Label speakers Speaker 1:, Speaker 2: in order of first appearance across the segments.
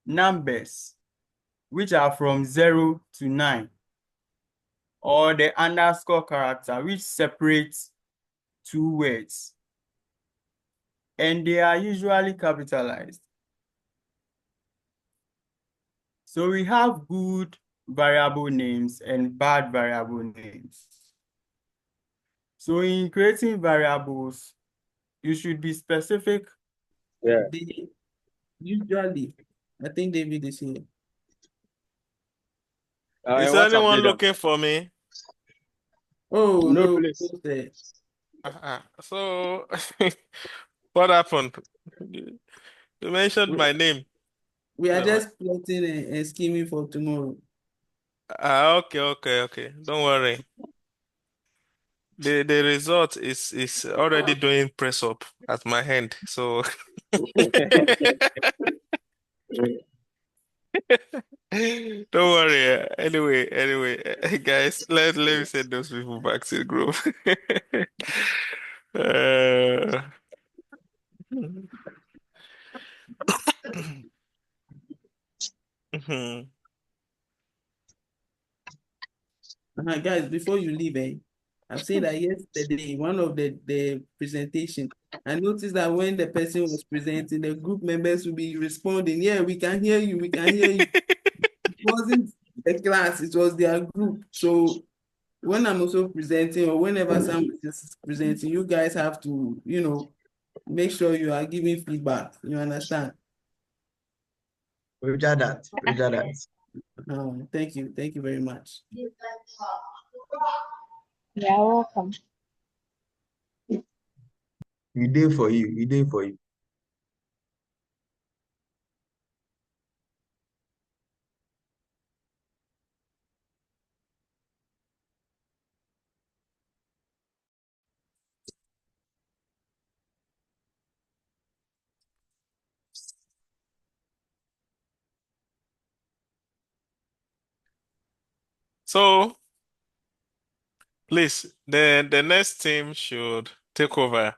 Speaker 1: numbers, which are from 0 to 9, or the underscore character, which separates two words, and they are usually capitalized. So we have good variable names and bad variable names. So in creating variables, you should be specific.
Speaker 2: Yeah.
Speaker 3: They usually, I think David is here.
Speaker 4: Is
Speaker 2: What's
Speaker 4: anyone
Speaker 2: update?
Speaker 4: looking for me?
Speaker 3: Oh
Speaker 2: No,
Speaker 3: no,
Speaker 2: please.
Speaker 4: So, what happened? You mentioned my name.
Speaker 3: we are
Speaker 4: So,
Speaker 3: just plotting and scheming for tomorrow.
Speaker 4: okay. Don't worry. The result is already doing press up at my hand. So don't worry. Anyway, guys, let me send those people back to the group. Uh, mhm.
Speaker 3: Guys, before you leave, I've seen that yesterday, one of the presentation, I noticed that when the person was presenting, the group members will be responding, yeah, we can hear you, we can hear you. It wasn't the class, it was their group. So when I'm also presenting or whenever someone is presenting, you guys have to, make sure you are giving feedback. You understand?
Speaker 5: Roger that.
Speaker 3: Thank you. Thank you very much.
Speaker 6: You're welcome.
Speaker 5: We did for you.
Speaker 4: So please, the next team should take over.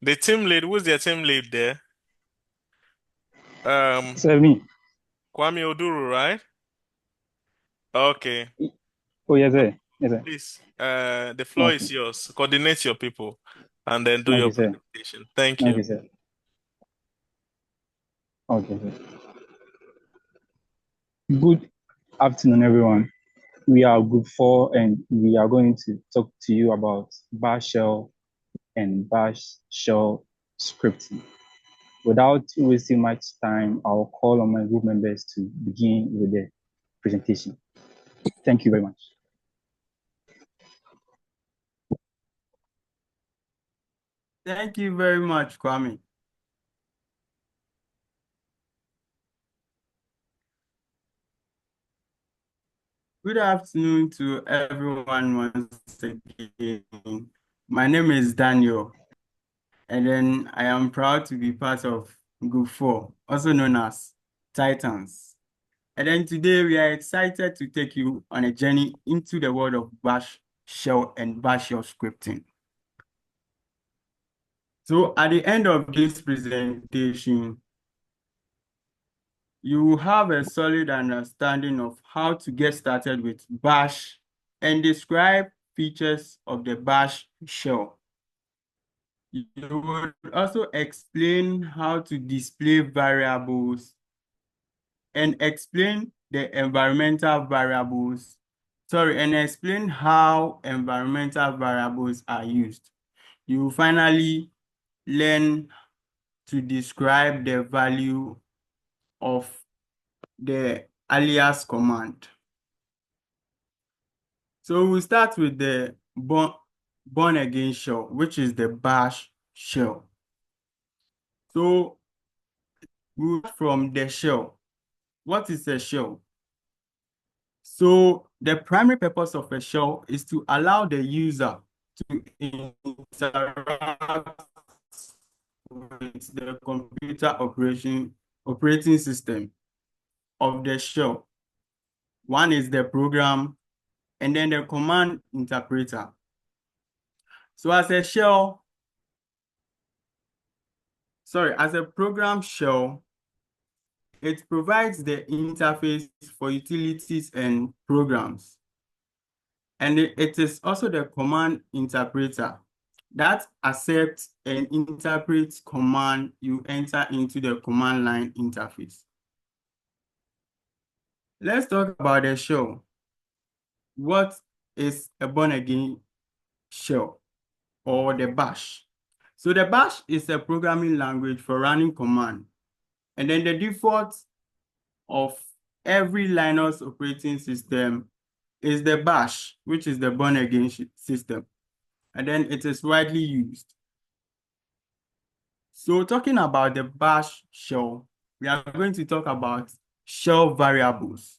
Speaker 4: The team lead, who's their team lead there?
Speaker 7: So me.
Speaker 4: Kwame Oduru, right? Okay.
Speaker 7: Oh, yes, sir. Yes, sir.
Speaker 4: Please, the floor
Speaker 7: Okay.
Speaker 4: is yours. Coordinate your people and then do your
Speaker 7: Okay, sir.
Speaker 4: presentation. Thank you.
Speaker 7: Okay, sir. Okay, sir. Good afternoon, everyone. We are group 4 and we are going to talk to you about bash shell and bash shell scripting. Without wasting much time, I'll call on my group members to begin with the presentation. Thank you very much.
Speaker 1: Thank you very much, Kwame. Good afternoon to everyone once again. My name is Daniel, and then I am proud to be part of Group 4, also known as Titans. And then today we are excited to take you on a journey into the world of Bash Shell and Bash Shell scripting. So at the end of this presentation, you will have a solid understanding of how to get started with Bash and describe features of the Bash shell. You will also explain how to display variables and explain the environmental variables. And explain how environmental variables are used. You will finally learn to describe the value of the alias command. So we'll start with the born again shell, which is the bash shell. So we'll start from the shell. What is a shell? So the primary purpose of a shell is to allow the user to interact with the computer operating system of the shell. One is the program, and then the command interpreter. So as a program shell, it provides the interface for utilities and programs. And it is also the command interpreter that accepts and interprets command you enter into the command line interface. Let's talk about the shell. What is a born again shell or the bash? So the bash is a programming language for running command. And then the default of every Linux operating system is the bash, which is the born again system. And then it is widely used. So talking about the bash shell, we are going to talk about shell variables.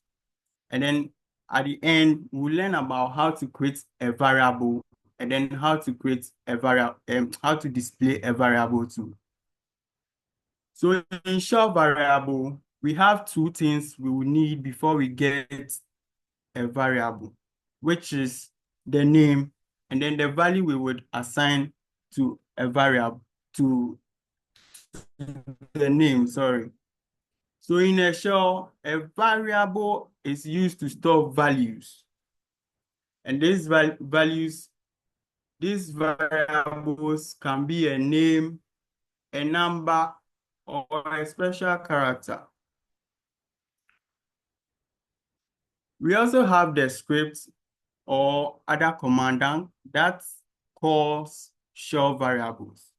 Speaker 1: And then at the end, we'll learn about how to create a variable and then how to create a variable, how to display a variable too. So in shell variable, we have two things we will need before we get a variable, which is the name and then the value we would assign to a variable, to the name, sorry. So in a shell, a variable is used to store values. And these variables can be a name, a number, or a special character. We also have the script or other command that calls shell variables.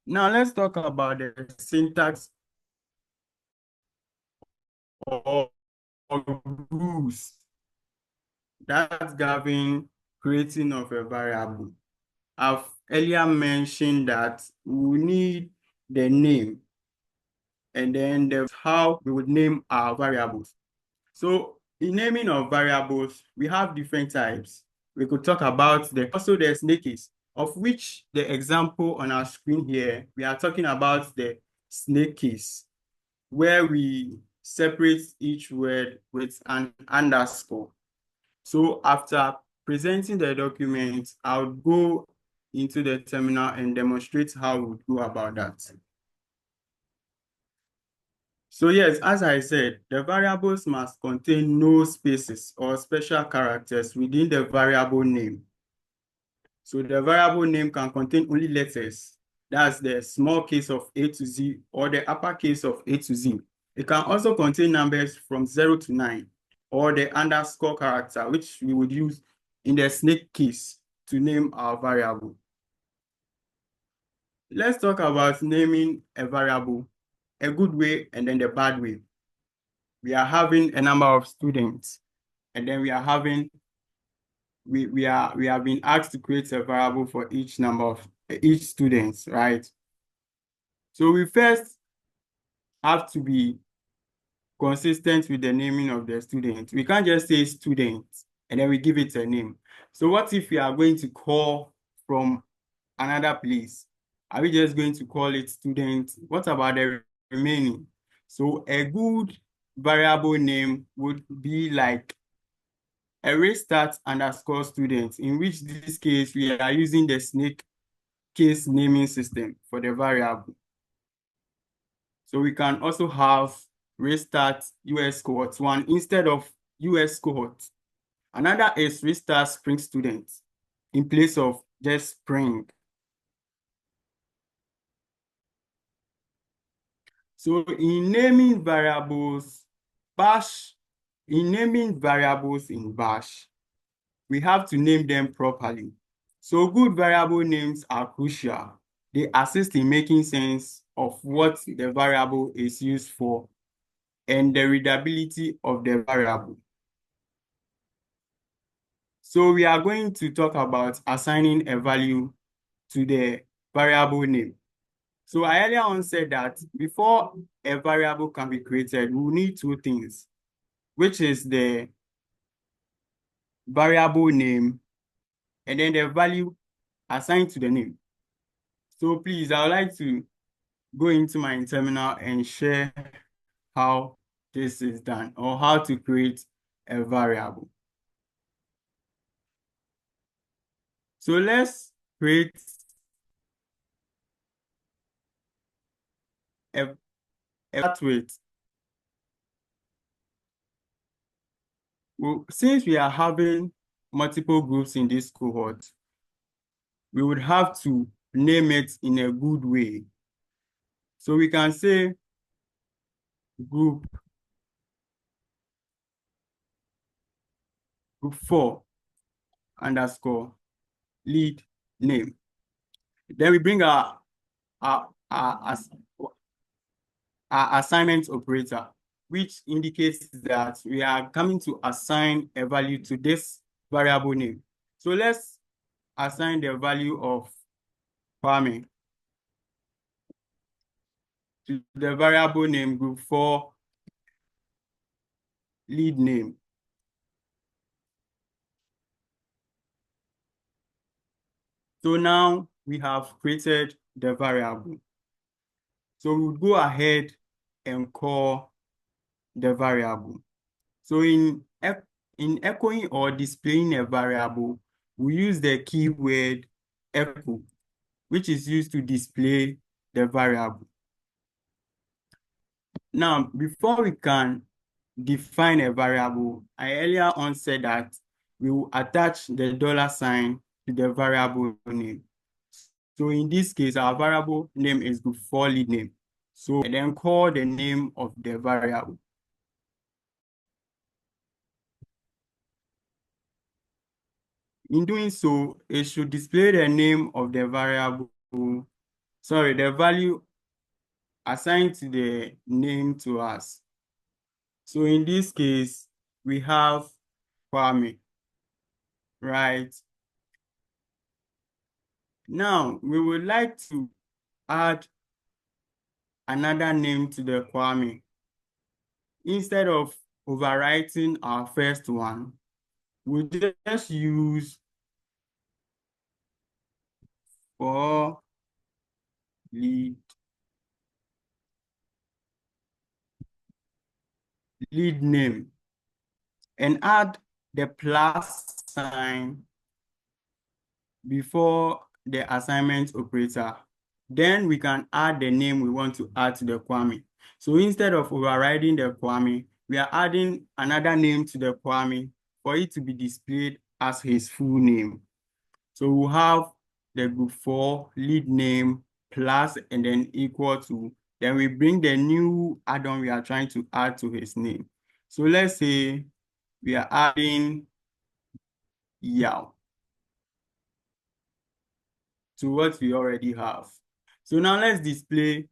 Speaker 1: Now let's talk about the syntax or rules that govern creating of a variable. I've earlier mentioned that we need the name and then how we would name our variables. So in naming of variables, we have different types. We could talk about also the snake case, of which the example on our screen here, we are talking about the snake case, where we separate each word with an underscore. So after presenting the document, I'll go into the terminal and demonstrate how we would go about that. So yes, as I said, the variables must contain no spaces or special characters within the variable name. So the variable name can contain only letters. That's the small case of A to Z or the uppercase of A to Z. It can also contain numbers from 0 to 9 or the underscore character, which we would use in the snake case to name our variable. Let's talk about naming a variable, a good way and then the bad way. We are having a number of students, and then we have been asked to create a variable for each number of each students, right? So we first have to be consistent with the naming of the student. We can't just say student and then we give it a name. So what if we are going to call from another place? Are we just going to call it student? What about the remaining? So a good variable name would be like a restart underscore student, in which this case we are using the snake case naming system for the variable. So we can also have restart US cohort 1 instead of US cohort. Another is restart spring student in place of just spring. So in naming variables in Bash, we have to name them properly. So good variable names are crucial. They assist in making sense of what the variable is used for and the readability of the variable. So we are going to talk about assigning a value to the variable name. So I earlier on said that before a variable can be created, we need two things, which is the variable name and then the value assigned to the name. So please, I would like to go into my terminal and share how this is done or how to create a variable. So let's create a start with Well, since we are having multiple groups in this cohort, we would have to name it in a good way. So we can say group 4 underscore lead name. Then we bring our, our assignment operator, which indicates that we are coming to assign a value to this variable name. So let's assign the value of Kwame to the variable name group 4 lead name. So now we have created the variable. So we'll go ahead and call the variable. So in echoing or displaying a variable, we use the keyword echo, which is used to display the variable. Now, before we can define a variable, I earlier on said that we will attach the $sign to the variable name. So in this case, our variable name is group 4 lead name. So and then call the name of the variable. In doing so, it should display the name of the variable, the value assigned to the name to us. So in this case, we have Kwame, right? Now, we would like to add another name to the Kwame. Instead of overwriting our first one, we just use for lead name and add the plus sign before the assignment operator. Then we can add the name we want to add to the Kwame. So instead of overriding the Kwame, we are adding another name to the Kwame for it to be displayed as his full name. So we'll have the group 4 lead name plus and then equal to, then we bring the new add-on we are trying to add to his name. So let's say we are adding Yao to what we already have. So now let's display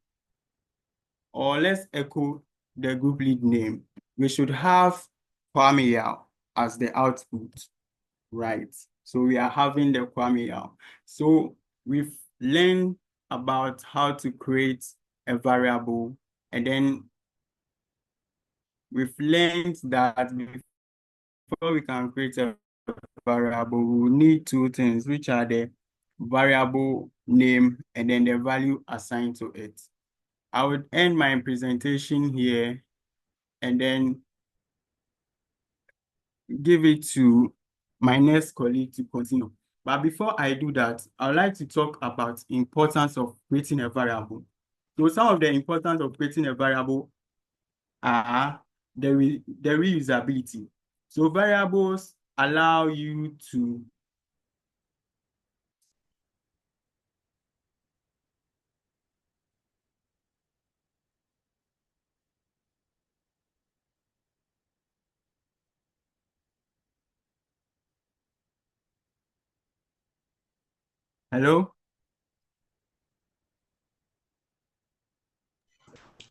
Speaker 1: or let's echo the group lead name. We should have Kwame Yao as the output, right? So we are having the Kwame Yao. So we've learned about how to create a variable, and then we've learned that before we can create a variable, we will need two things, which are the variable name and then the value assigned to it. I would end my presentation here and then give it to my next colleague to continue. But before I do that, I would like to talk about the importance of creating a variable. So some of the importance of creating a variable are the reusability. So variables allow you to hello?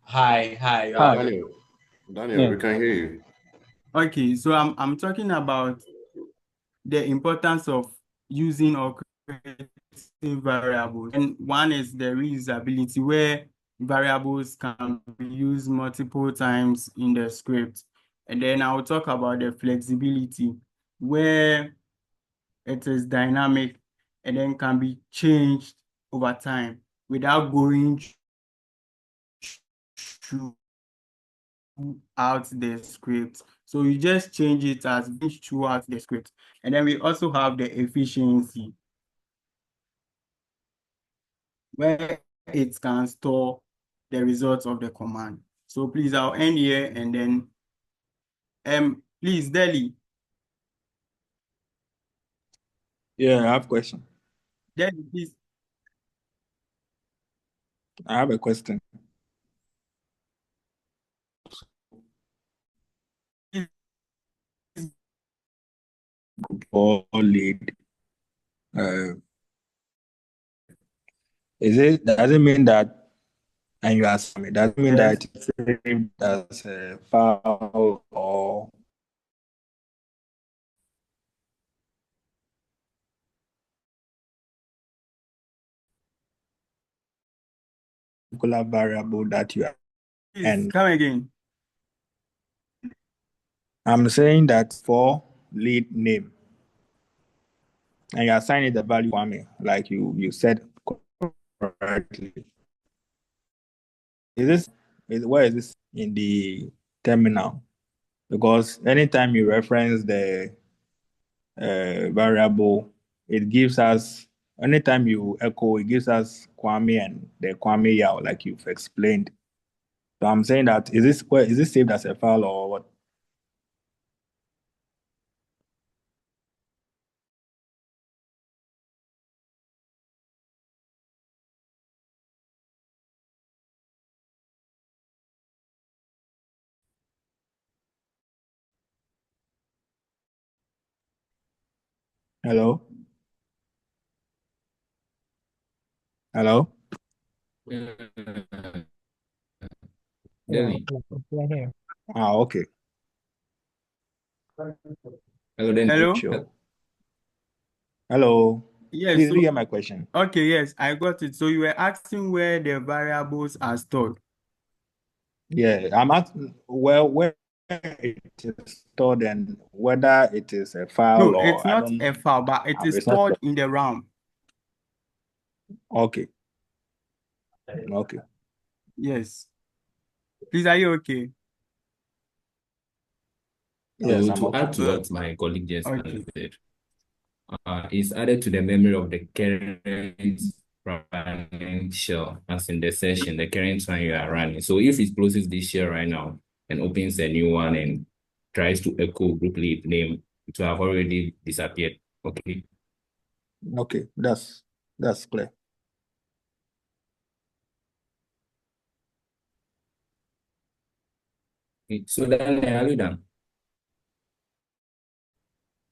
Speaker 2: Hi,
Speaker 7: Hi.
Speaker 6: Daniel,
Speaker 7: Yeah.
Speaker 6: we can hear you.
Speaker 1: Okay, so I'm talking about the importance of using or creating variables. And one is the reusability, where variables can be used multiple times in the script. And then I'll talk about the flexibility, where it is dynamic and then can be changed over time without going throughout the script. So you just change it as throughout the script. And then we also have the efficiency, where it can store the results of the command. So please, I'll end here and then please, Delhi,
Speaker 2: Yeah, I have a question.
Speaker 1: Then please,
Speaker 2: I have a question. For lead, uh, does it mean that, and you ask me, does it mean
Speaker 1: yes.
Speaker 2: that it's saved as a file or particular variable that you are?
Speaker 1: Please
Speaker 2: And
Speaker 1: come again.
Speaker 2: I'm saying that for lead name, and you assign it the value for me, like you said correctly. Where is this in the terminal? Because anytime you reference the variable, it gives us, anytime you echo, it gives us Kwame and the Kwame Yao, like you've explained. So I'm saying that is this saved as a file or what? Hello? Hello?
Speaker 6: Really?
Speaker 2: Ah, okay.
Speaker 6: Hello, then.
Speaker 1: Hello?
Speaker 2: Sure. Hello.
Speaker 1: Yes,
Speaker 2: Please
Speaker 1: so
Speaker 2: read my question.
Speaker 1: okay, yes, I got it. So you were asking where the variables are stored.
Speaker 2: Yeah, I'm asking where it is stored and whether it is a file
Speaker 1: No, it's
Speaker 2: or I
Speaker 1: not
Speaker 2: don't.
Speaker 1: a file, but it is
Speaker 2: It's not.
Speaker 1: stored in the RAM.
Speaker 2: Okay. Okay.
Speaker 1: Yes. Please, are you okay?
Speaker 2: Yes,
Speaker 6: So
Speaker 2: I'm
Speaker 6: to
Speaker 2: okay.
Speaker 6: add to what my colleague just
Speaker 1: Okay.
Speaker 6: said, it's added to the memory of the current running shell, as in the session, the current one you are running. So if it closes this shell right now and opens a new one and tries to echo group lead name, it will have already disappeared. Okay.
Speaker 2: Okay. That's clear.
Speaker 6: So then, are you done?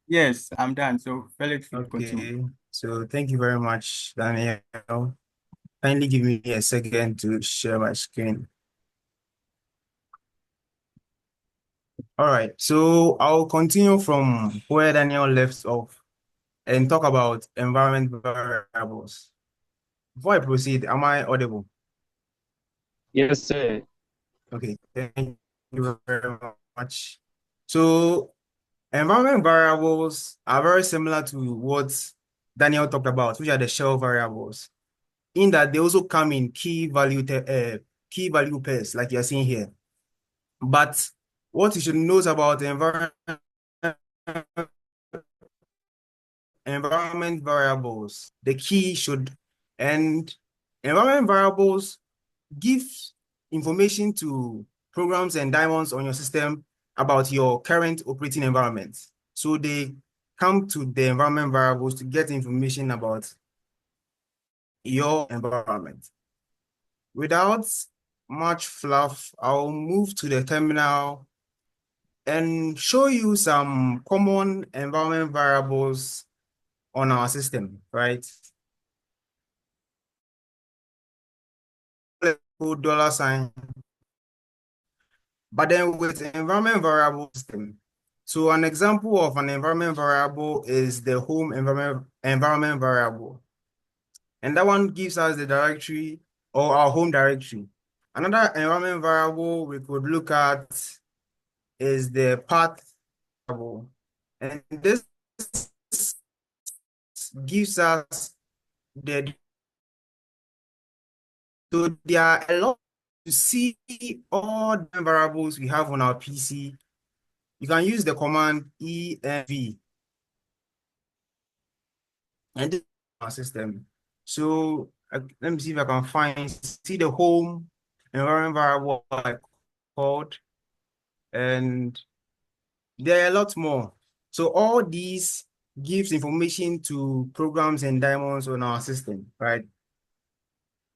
Speaker 1: Yes, I'm done. So Felix, you continue.
Speaker 8: Okay, so thank you very much, Daniel. Kindly give me a second to share my screen. All right, so I'll continue from where Daniel left off and talk about environment variables. Before I proceed, am I audible?
Speaker 7: Yes, sir.
Speaker 8: Okay, thank you very much. So environment variables are very similar to what Daniel talked about, which are the shell variables, in that they also come in key value pairs, like you're seeing here. But what you should note about environment variables, the key should, and environment variables give information to programs and daemons on your system about your current operating environment. So they come to the environment variables to get information about your environment. Without much fluff, I'll move to the terminal and show you some common environment variables on our system, right? Dollar sign, but then with environment variable system. So an example of an environment variable is the home environment variable. And that one gives us the directory or our home directory. Another environment variable we could look at is the path variable. And this gives us the, so there are a lot to see all the variables we have on our PC. You can use the command env and this is our system. So let me see if I can see the home environment variable I called, and there are a lot more. So all these gives information to programs and daemons on our system, right?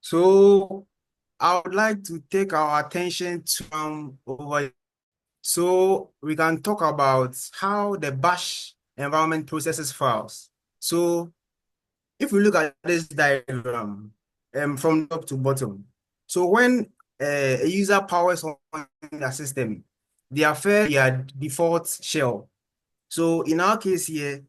Speaker 8: So I would like to take our attention to over. So we can talk about how the bash environment processes files. So if we look at this diagram from top to bottom, so when a user powers on the system, they are fed their default shell. So in our case here,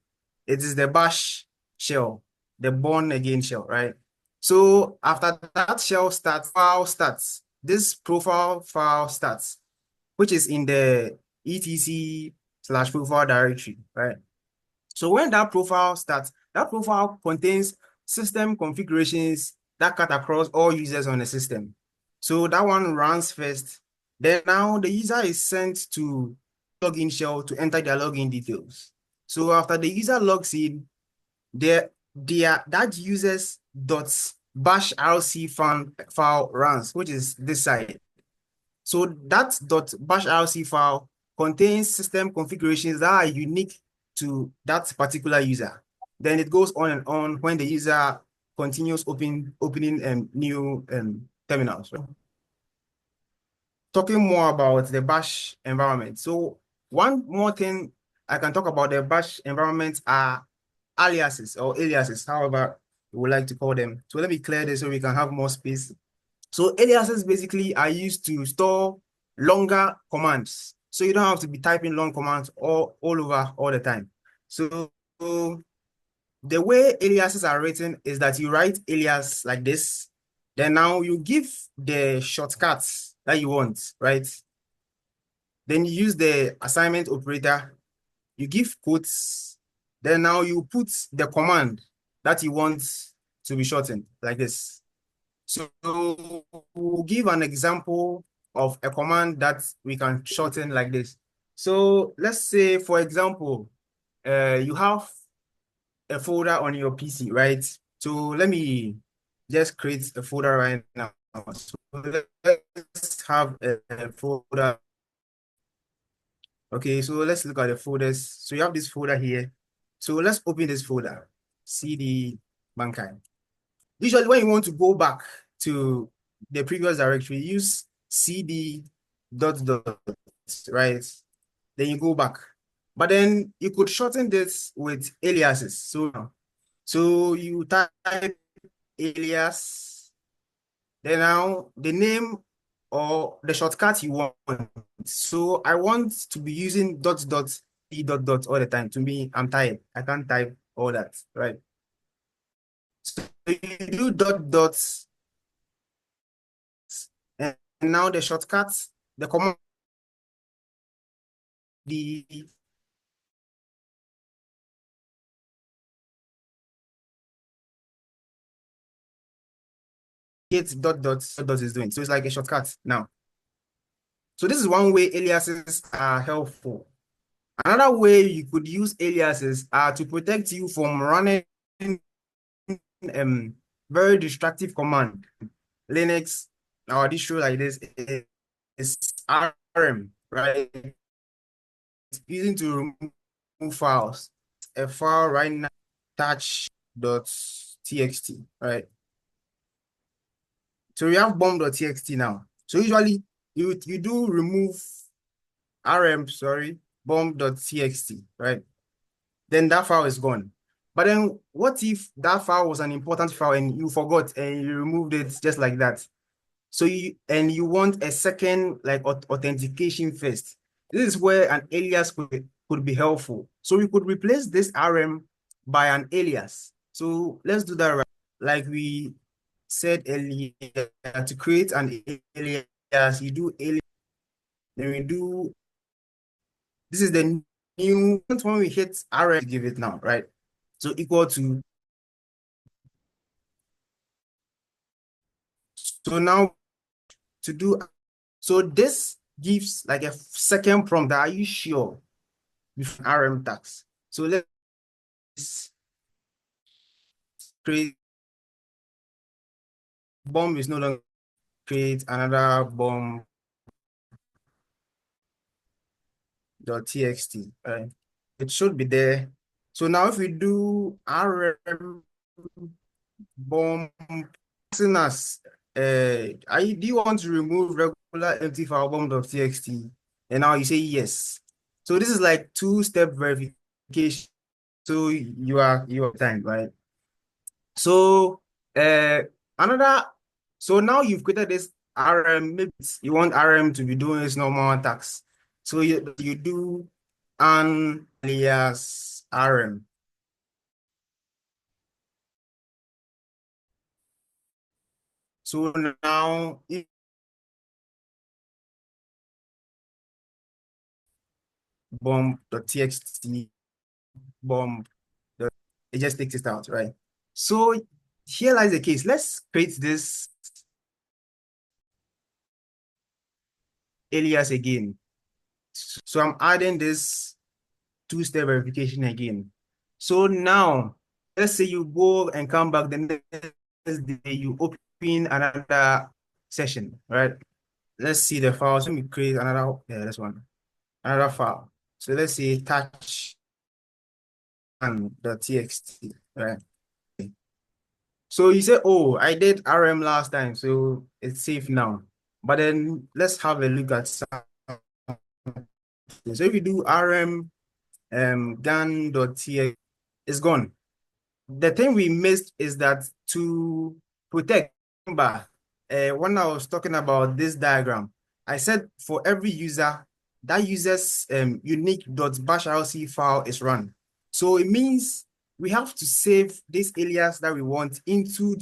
Speaker 8: it is the bash shell, the born again shell, right? So after that shell starts, file starts. This profile file starts, which is in the etc/profile directory, right? So when that profile starts, that profile contains system configurations that cut across all users on the system. So that one runs first. Then now the user is sent to login shell to enter their login details. So after the user logs in, that user's .bash rc file runs, which is this side. So that .bash rc file contains system configurations that are unique to that particular user. Then it goes on and on when the user continues opening new terminals. Talking more about the bash environment. So one more thing I can talk about the bash environment are aliases or aliases, however you would like to call them. So let me clear this so we can have more space. So aliases basically are used to store longer commands. So you don't have to be typing long commands all over all the time. So the way aliases are written is that you write alias like this. Then now you give the shortcuts that you want, right? Then you use the assignment operator. You give quotes. Then now you put the command that you want to be shortened like this. So we'll give an example of a command that we can shorten like this. So let's say, for example, you have a folder on your PC, right? So let me just create a folder right now. So let's have a folder. Okay, so let's look at the folders. So you have this folder here. So let's open this folder, CD mankind. Usually when you want to go back to the previous directory, use cd ... right? Then you go back. But then you could shorten this with aliases. So you type alias, then now the name or the shortcut you want. So I want to be using ... all the time. To me, I'm tired. I can't type all that, right? So you do ... and now the shortcuts, the command, the get ... is doing. So it's like a shortcut now. So this is one way aliases are helpful. Another way you could use aliases are to protect you from running very destructive command. Linux, our distro like this is RM, right? It's easy to remove files. A file right now, touch.txt, right? So we have bomb.txt now. So usually you do remove bomb.txt, right? Then that file is gone. But then what if that file was an important file and you forgot and you removed it just like that? So you want a second like authentication first. This is where an alias could be helpful. So we could replace this RM by an alias. So let's do that right. Like we said earlier, to create an alias, you do alias, then we do, this is the new, when we hit RM, give it now, right? So equal to, so now to do, so this gives like a second prompt. Are you sure with RM tags? So let's create bomb is no longer, create another bomb.txt, right? It should be there. So now if we do rm bomb as do you want to remove regular empty file bomb.txt? And now you say yes. So this is like two-step verification. So you are time, right? So another, so now you've created this RM, maybe you want RM to be doing its normal tax. So you do an alias RM. So now if bomb.txt bomb, it just takes it out, right? So here lies the case. Let's create this alias again. So I'm adding this two-step verification again. So now, let's say you go and come back the next day, you open another session, right? Let's see the files. Let me create another, this one, another file. So let's say touch and.txt, right? So you say, oh, I did RM last time, so it's safe now. But then let's have a look at something. So if you do rm gan.txt, it's gone. The thing we missed is that to protect, remember, when I was talking about this diagram, I said for every user, that user's unique.bashrc file is run. So it means we have to save this alias that we want into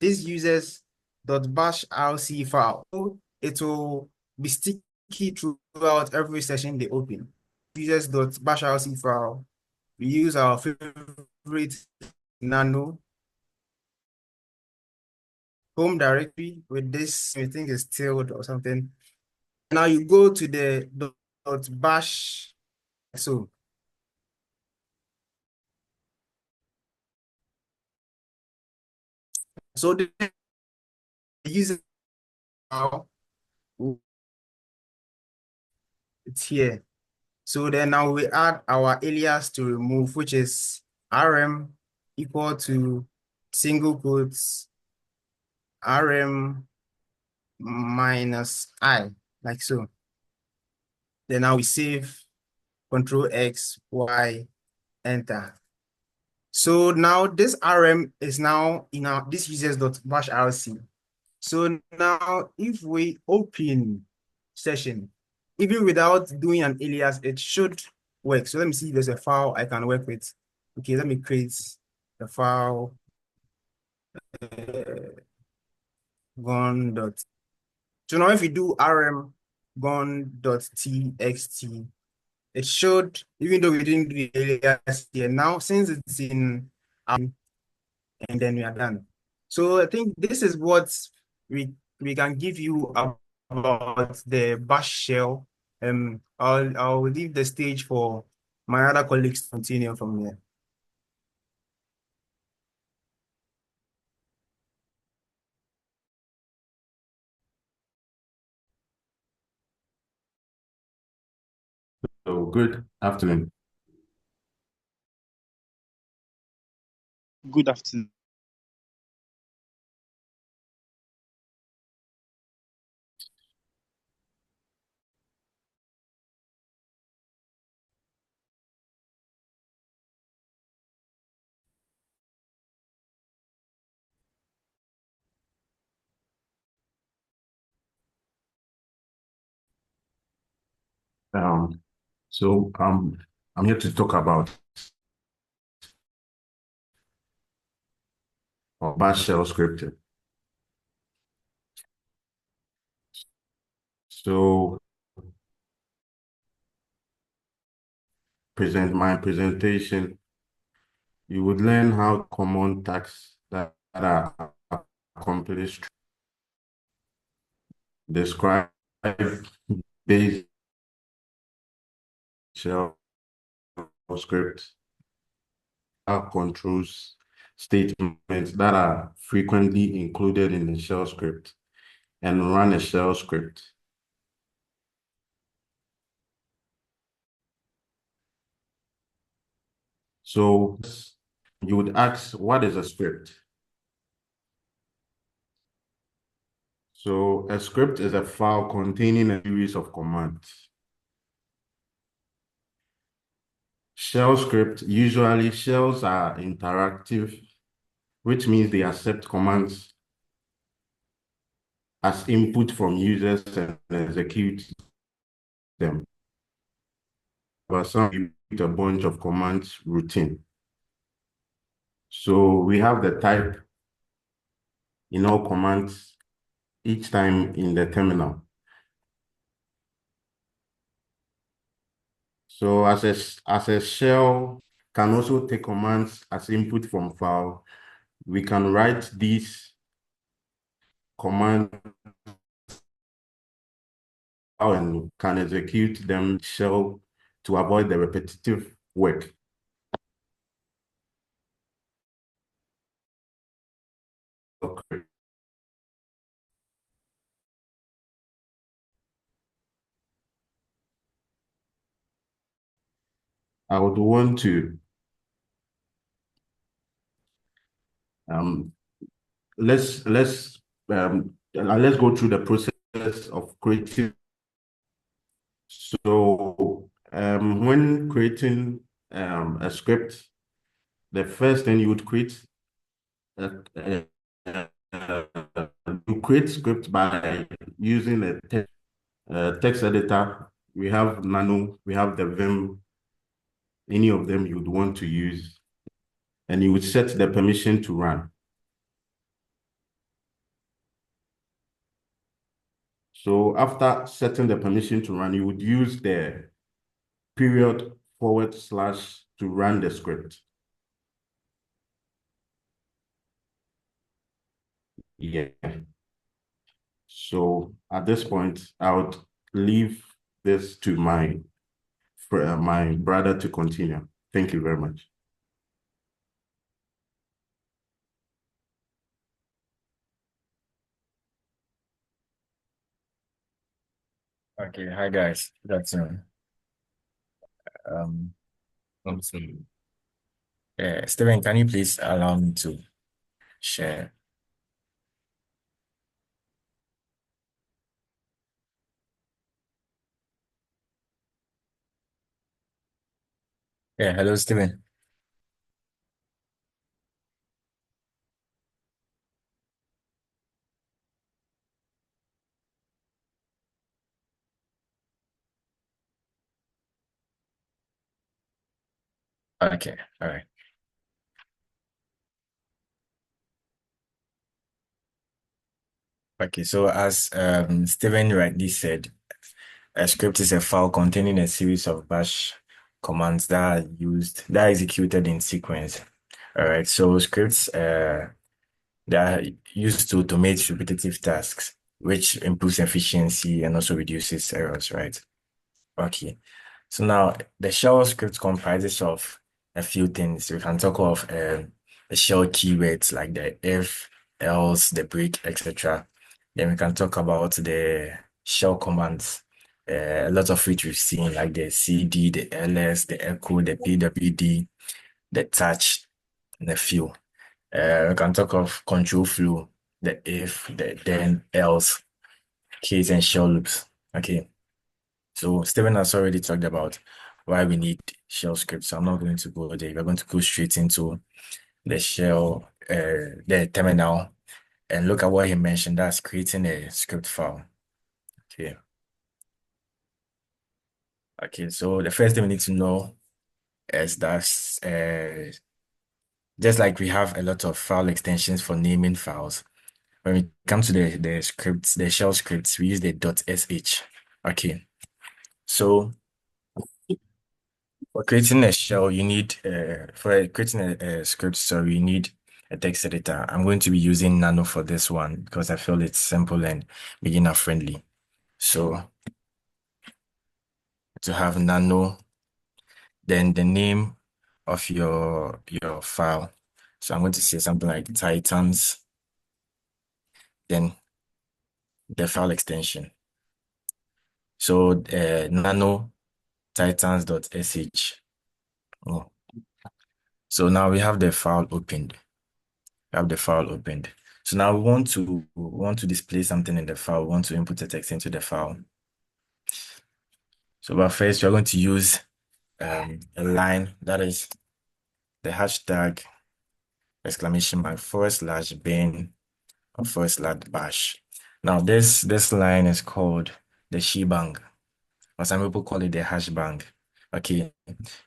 Speaker 8: this users.bashrc file. So it will be sticky throughout every session they open. Users.bashrc file. We use our favorite nano home directory with this, I think it's tilde or something. Now you go to the .bash. So the user file, it's here. So then now we add our alias to remove, which is rm equal to single quotes rm minus I, like so. Then now we save, Control X, Y, enter. So now this RM is now in our this users.bashrc. So now if we open session, even without doing an alias, it should work. So let me see if there's a file I can work with. Okay, let me create the file gone. So now if we do rm gone.txt, it should, even though we didn't do the alias here, now since it's in and then we are done. So I think this is what we can give you about the bash shell. I'll leave the stage for my other colleagues to continue from here.
Speaker 9: So good afternoon.
Speaker 7: Good afternoon.
Speaker 9: So I'm here to talk about bash shell scripting. So my presentation, you would learn how common tasks that are accomplished, describe basic shell script, controls statements that are frequently included in the shell script, and run a shell script. So you would ask, what is a script? So a script is a file containing a series of commands. Shell script, usually shells are interactive, which means they accept commands as input from users and execute them. But some use a bunch of commands routine. So we have the type in all commands each time in the terminal. So as a shell can also take commands as input from file, we can write these commands and can execute them shell to avoid the repetitive work. Okay. I would want to let's go through the process of creating. So when creating a script, the first thing you would create a, you create script by using a text editor. We have Nano, we have the Vim, any of them you'd want to use, and you would set the permission to run. So after setting the permission to run, you would use the period / to run the script. Yeah. So at this point, I would leave this to my brother to continue. Thank you very much.
Speaker 10: Okay, hi guys. Good afternoon.
Speaker 6: Awesome.
Speaker 10: Steven, can you please allow me to share? Yeah, hello, Steven. Okay, all right. Okay, so as Steven rightly said, a script is a file containing a series of bash commands that are executed in sequence. All right, so scripts they are used to automate repetitive tasks, which improves efficiency and also reduces errors, right? Okay. So now the shell script comprises of a few things. We can talk of the shell keywords like the if, else, the break, etc. Then we can talk about the shell commands. A lot of which we've seen, like the cd, the ls, the echo, the pwd, the touch, and a few. We can talk of control flow, the if, the then, else, case, and shell loops. Okay. So Stephen has already talked about why we need shell scripts. So I'm not going to go there. We're going to go straight into the shell, the terminal, and look at what he mentioned. That's creating a script file. Okay. Okay. So the first thing we need to know is that just like we have a lot of file extensions for naming files, when we come to the scripts, the shell scripts, we use the .sh. Okay. So for creating a shell, you need, for creating a script, sorry, you need a text editor. I'm going to be using Nano for this one because I feel it's simple and beginner friendly. So to have Nano, then the name of your file. So I'm going to say something like Titans, then the file extension. So nano titans.sh. Oh. So now we have the file opened. So now we want to display something in the file. We want to input a text into the file. So but first we're going to use a line that is the hashtag !bin or /bash. Now this line is called the shebang, or some people call it the hash bang. Okay,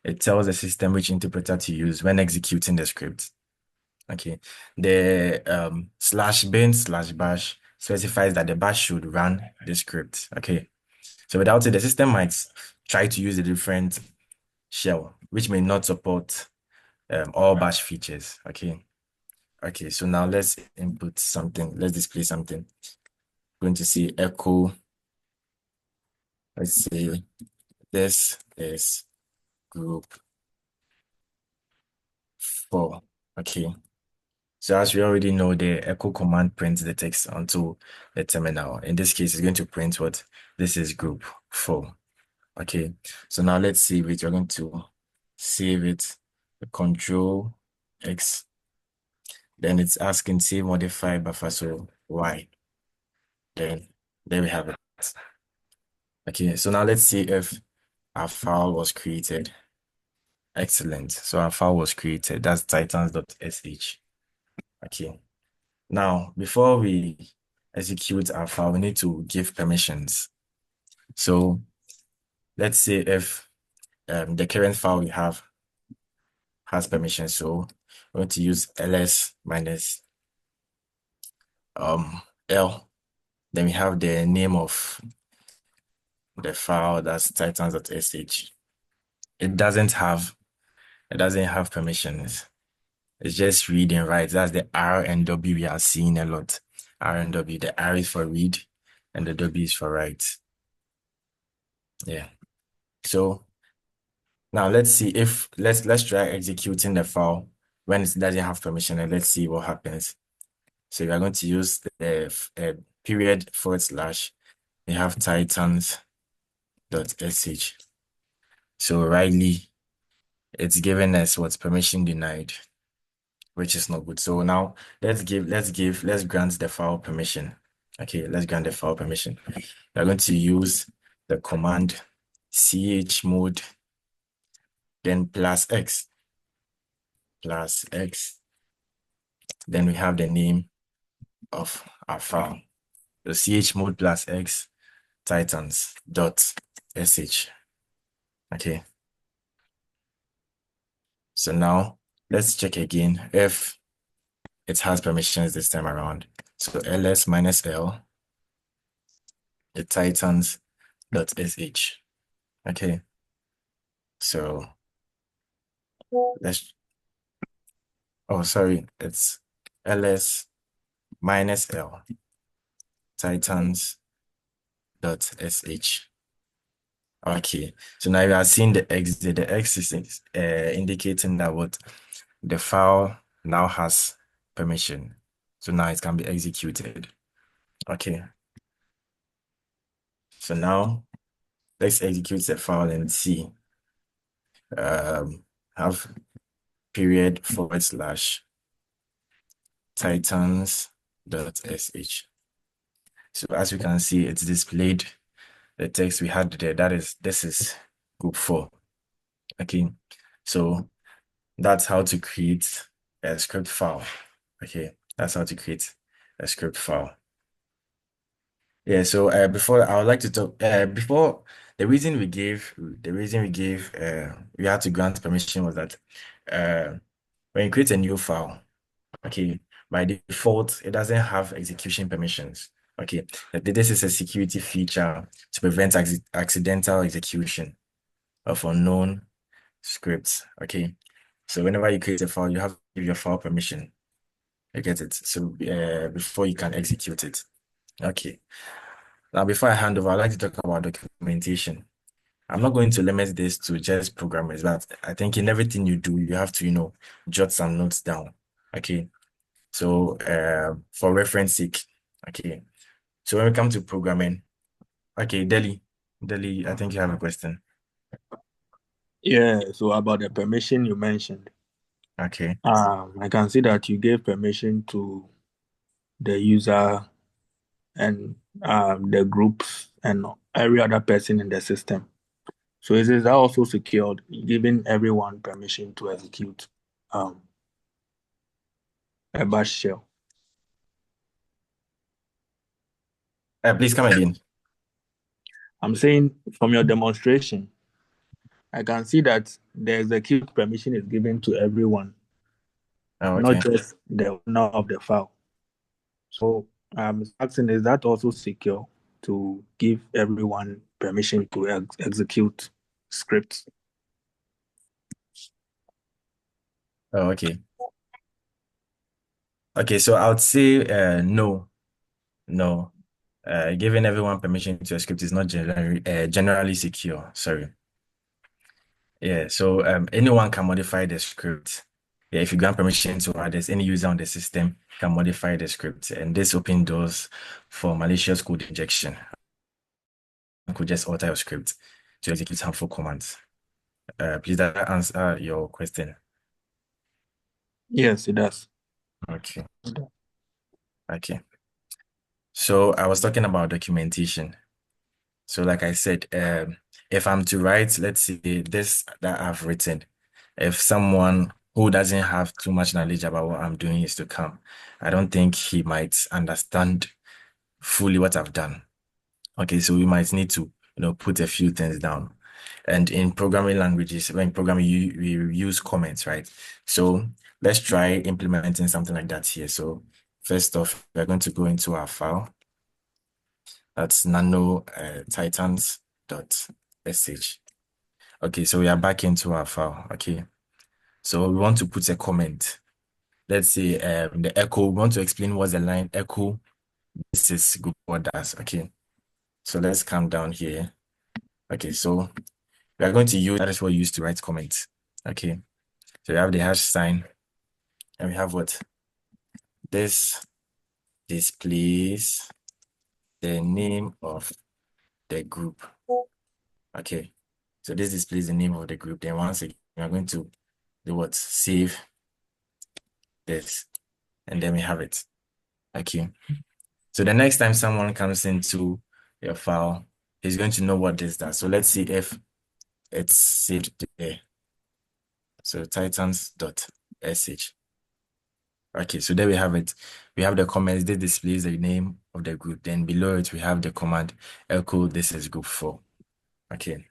Speaker 10: it tells the system which interpreter to use when executing the script. Okay, the /bin/bash specifies that the bash should run the script. Okay, so without it, the system might try to use a different shell, which may not support all bash features. Okay, so now let's input something. Let's display something. Going to say echo. Let's say this is group 4. Okay. So as we already know, the echo command prints the text onto the terminal. In this case, it's going to print what this is group 4. Okay. So now let's save it. We're going to save it. Control X. Then it's asking save modify buffer, so Y. Then there we have it. Okay, so now let's see if our file was created. Excellent. So our file was created. That's titans.sh. Okay. Now, before we execute our file, we need to give permissions. So let's say if the current file we have has permissions. So we're going to use ls minus L. Then we have the name of the file, that's titans.sh. It doesn't have permissions. It's just read and write. That's the R and W we are seeing a lot. R and W. The R is for read and the W is for write. Yeah. So now let's see if let's try executing the file when it doesn't have permission, and let's see what happens. So we are going to use the period / we have titans.sh. So rightly, it's given us what's permission denied, which is not good. So now let's grant the file permission. Okay, let's grant the file permission. We're going to use the command chmod, then +x. Then we have the name of our file. So chmod +x titans.sh. Okay. So now let's check again if it has permissions this time around. So ls minus L, the titans.sh. Okay. So it's ls minus L, titans.sh. Okay, so now you are seeing the X. The X is indicating that what the file now has permission. So now it can be executed. Okay. So now let's execute the file and see. Have period / titans.sh. So as you can see, it's displayed the text we had there. This is group 4. Okay, so that's how to create a script file. Okay, that's how to create a script file. Yeah, so before I would like to talk before the reason we gave we had to grant permission was that when you create a new file, okay, by default it doesn't have execution permissions. Okay, this is a security feature to prevent accidental execution of unknown scripts. Okay, so whenever you create a file, you have to give your file permission. You get it? So before you can execute it. Okay. Now, before I hand over, I'd like to talk about documentation. I'm not going to limit this to just programmers, but I think in everything you do, you have to, jot some notes down. Okay. So for reference sake, okay. So when we come to programming, okay, Delhi, I think you have a question.
Speaker 2: Yeah, so about the permission you mentioned.
Speaker 10: Okay.
Speaker 2: I can see that you gave permission to the user and the groups and every other person in the system. So is that also secured, giving everyone permission to execute um, a bash shell?
Speaker 10: Please come again.
Speaker 2: I'm saying from your demonstration, I can see that the execute permission is given to everyone,
Speaker 10: Oh,
Speaker 2: not
Speaker 10: okay.
Speaker 2: just the owner of the file. So I'm asking, is that also secure to give everyone permission to execute scripts?
Speaker 10: Oh, okay. Okay, so I would say no. No. Giving everyone permission to a script is not generally secure. Sorry. Yeah, so anyone can modify the script. Yeah, if you grant permission to others, any user on the system can modify the script, and this opens doors for malicious code injection. You could just alter your script to execute harmful commands. Please, that answer your question.
Speaker 2: Yes, it does.
Speaker 10: Okay. Okay. So I was talking about documentation. So like I said, if I'm to write, let's say this that I've written, if someone who doesn't have too much knowledge about what I'm doing is to come, I don't think he might understand fully what I've done. Okay, so we might need to, put a few things down. And in programming languages, when programming, we use comments, right? So let's try implementing something like that here. So first off, we're going to go into our file. That's nano titans.sh. Okay, so we are back into our file. Okay, so we want to put a comment. Let's say the echo, we want to explain what's the line echo. This is good what does. Okay, so let's come down here. Okay, so we are going to use that is what we use to write comments. Okay, so we have the hash sign, and we have what? This displays the name of the group. Okay, so this displays the name of the group. Then once again, we are going to do what? Save this, and then we have it. Okay, so the next time someone comes into your file, he's going to know what this does. So let's see if it's saved there. So titans.sh. Okay, so there we have it. We have the comments. This displays the name of the group. Then below it, we have the command echo. This is group 4. Okay,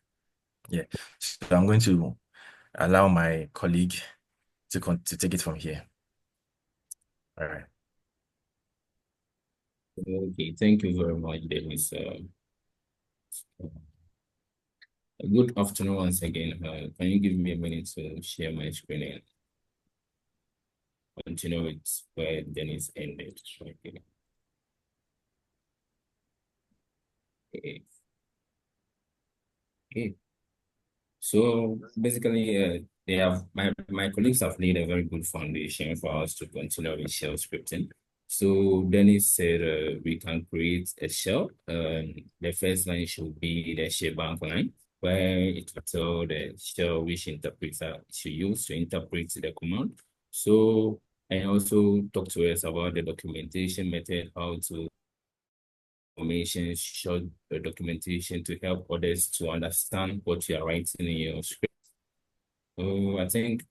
Speaker 10: yeah. So I'm going to allow my colleague to take it from here. All right.
Speaker 6: Okay, thank you very much, Dennis. Good afternoon once again. Can you give me a minute to share my screen and continue with where Dennis ended? Okay. Okay. Okay. So basically, my colleagues have laid a very good foundation for us to continue with shell scripting. So Dennis said we can create a shell. The first line should be the shellback line, where it will tell the shell which interpreter it should use to interpret the command. So and also talk to us about the documentation method, how to information, short documentation to help others to understand what you are writing in your script. So I think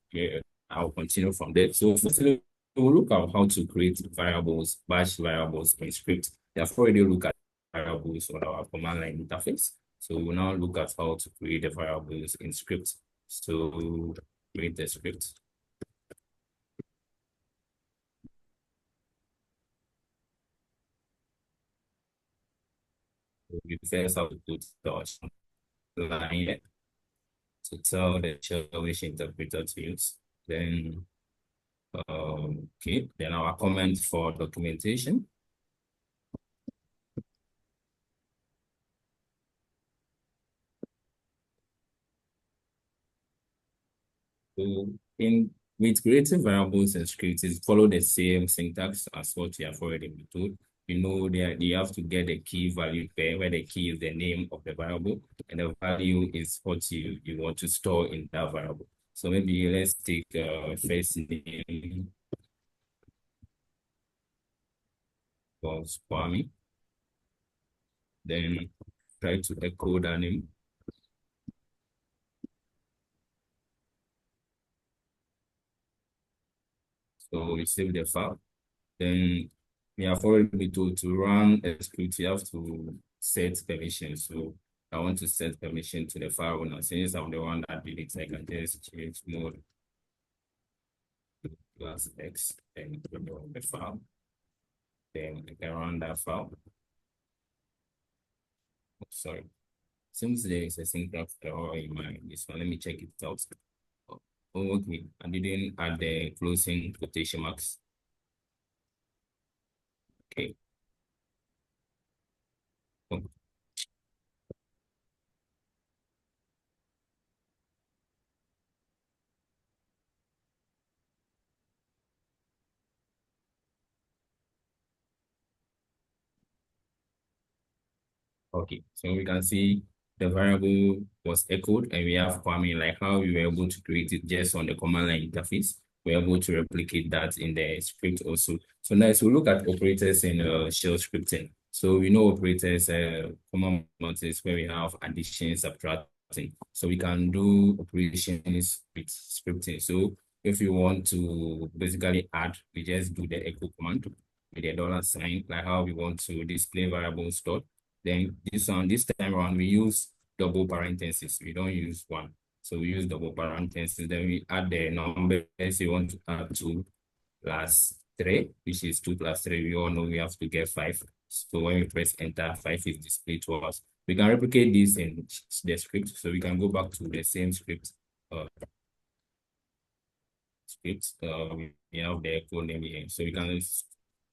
Speaker 6: I'll continue from there. So firstly, we'll look at how to create variables, bash variables in script. We have already looked at variables on our command line interface. So we'll now look at how to create the variables in script. So create the script. We first have to put the line to tell the shell which interpreter to use. Then okay, then our comment for documentation. So with creating variables and scripts, it follow the same syntax as what you have already been told. You know that you have to get the key value pair, where the key is the name of the variable, and the value is what you want to store in that variable. So maybe let's take first name was Kwame. Then try to echo that name. So we save the file. Then we have already been told to run a script. You have to set permission. So I want to set permission to the file owner. Since I'm the one that did it, I can just change mode plus X and put on the file. Then I can run that file. Oh, sorry. Seems there is a sync error in my this one. Let me check it out. Oh, okay. I didn't add the closing quotation marks. Okay. Oh. Okay, so we can see the variable was echoed and we have Kwame, like how we were able to create it just on the command line interface. We're able to replicate that in the script also. So now we look at operators in shell scripting. So we know operators, common methods where we have addition, subtracting. So we can do operations with scripting. So if you want to basically add, we just do the echo command with the $sign, like how we want to display variables stored. Then this time around, we use double parentheses. We don't use one. So we use double parentheses. Then we add the numbers you want to add 2 plus 3, which is 2 plus 3. We all know we have to get 5. So when we press enter, 5 is displayed to us. We can replicate this in the script. So we can go back to the same script. We have the code name here. So we can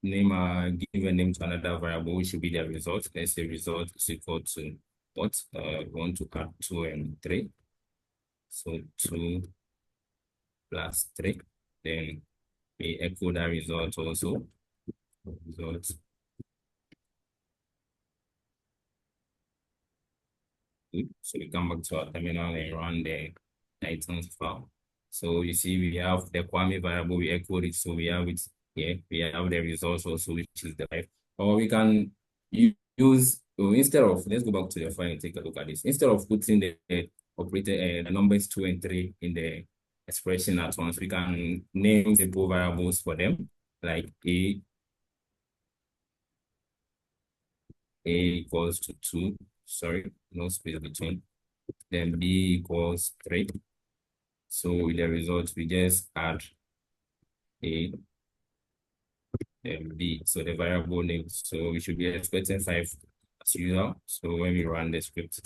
Speaker 6: give a name to another variable, which should be the result. Let's say result is equal to what? We want to add 2 and 3. So 2 plus 3. Then we echo that result also. Result. So we come back to our terminal and run the items file. So you see we have the Kwame variable, we echoed it, so we have it here. We have the results also, which is the 5. Or we can use, instead of, let's go back to the file and take a look at this. Instead of putting the operator, the numbers 2 and 3 in the expression at once, we can name simple variables for them, like A equals to 2, sorry, no space between. Then B equals 3. So with the result, we just add A and B. So the variable name. So we should be expecting 5 as usual. So when we run the script,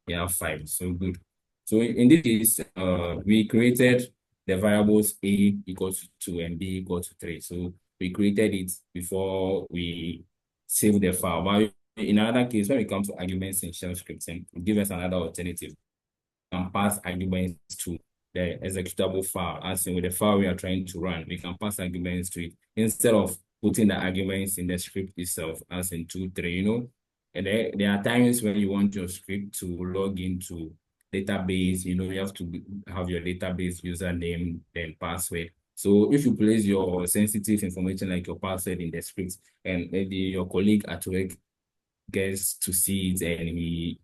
Speaker 6: we have 5. So good. So in this case, we created the variables A equals to 2 and B equals to 3. So we created it before we save the file. But in another case, when it comes to arguments in shell scripting, it gives us another alternative. Can pass arguments to the executable file, as in with the file we are trying to run, we can pass arguments to it instead of putting the arguments in the script itself, as in 2, 3, you know. And there are times when you want your script to log into database, you know, you have to have your database username, then password. So if you place your sensitive information like your password in the script, and maybe your colleague at work gets to see it and he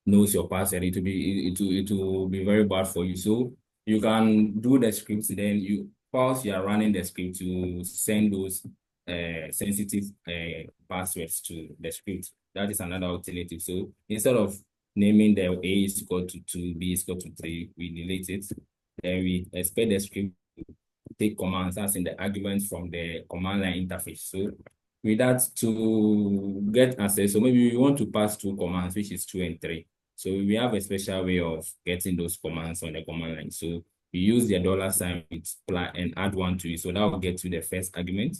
Speaker 6: knows your password, it will be very bad for you. So you can do the scripts, then whilst you are running the script, you send those sensitive passwords to the script. That is another alternative. So instead of naming the A is equal to 2, B is equal to 3, we delete it. Then we expect the script to take commands as in the arguments from the command line interface. So with that, to get access, so maybe we want to pass 2 commands, which is 2 and 3. So we have a special way of getting those commands on the command line. So we use the $sign and add 1 to it. So that will get you the first argument.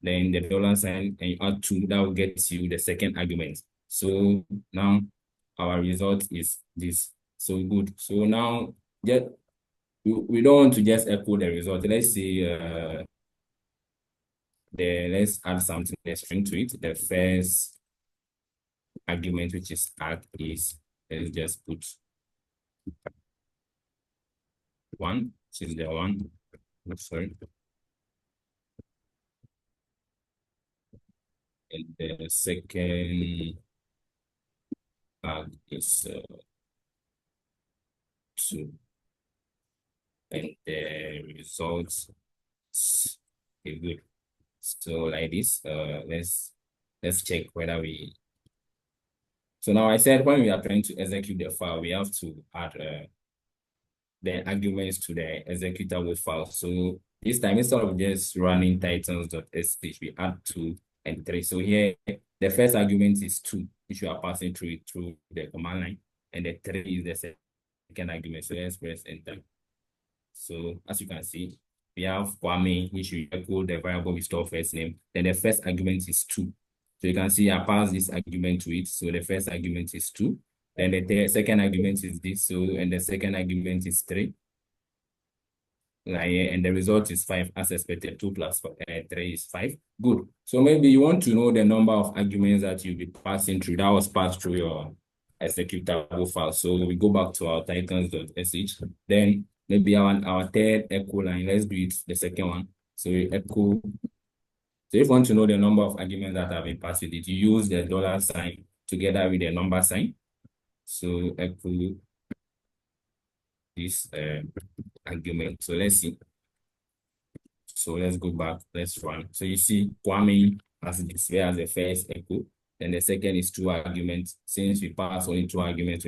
Speaker 6: Then the $sign and you add 2, that will get you the second argument. So now our result is this. So good. So now we don't want to just echo the result. Let's say let's add something, a string to it. The first argument, which is add, is let's just put one. This is the one. Sorry. And the second is 2. And the results is good. So like this, let's check whether we. So now I said when we are trying to execute the file, we have to add the arguments to the executable file. So this time, instead of just running titles.sh, we add 2 and 3. So here, the first argument is 2, which we are passing through it through the command line, and the 3 is the second argument. So let's press enter. So as you can see, we have Kwame, which we echo the variable we store first name. Then the first argument is 2. So you can see I pass this argument to it. So the first argument is 2. Then the second argument is this. So and the second argument is 3. And the result is 5 as expected. 2 plus 3 is 5. Good. So maybe you want to know the number of arguments that you'll be passing through. That was passed through your executable file. So we go back to our titles.sh. Then maybe our third echo line. Let's do it the second one. So we echo. So if you want to know the number of arguments that have been passed with it, you use the $sign together with the number sign. So echo this argument. So let's see. So let's go back. Let's run. So you see Kwame as displayed as the first echo. Then the second is 2 arguments. Since we pass only 2 arguments,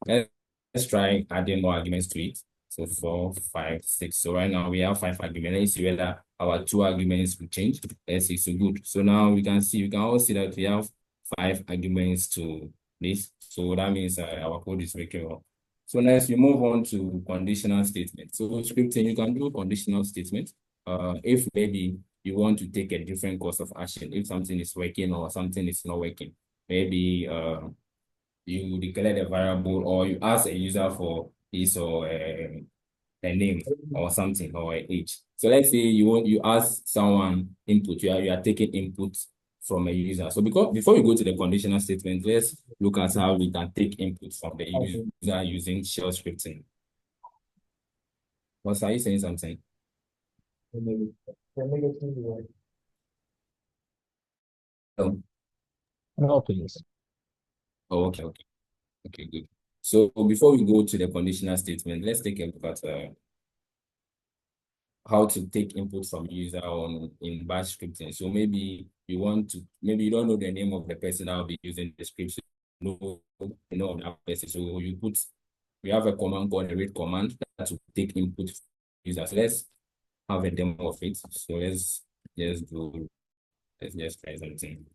Speaker 6: let's try adding more arguments to it. So 4, 5, 6. So right now we have 5 arguments. Let's see whether our 2 arguments will change. Let's see. So good. So now we can all see that we have 5 arguments to this. So that means our code is working well. So next we move on to conditional statements. So scripting, you can do conditional statements. If maybe you want to take a different course of action, if something is working or something is not working, maybe you declare the variable or you ask a user for his or a name or something or an age. So let's say you ask someone input, you are taking input from a user. So before we go to the conditional statement, let's look at how we can take input from the user using shell scripting. Are you saying something? Oh.
Speaker 11: No, please.
Speaker 6: Oh, okay, good. So before we go to the conditional statement, let's take a look at how to take input from user in bash scripting. So maybe you don't know the name of the person that will be using the script. So you know that person. So we have a command called the read command that will take input from user. So let's have a demo of it. So let's just try something.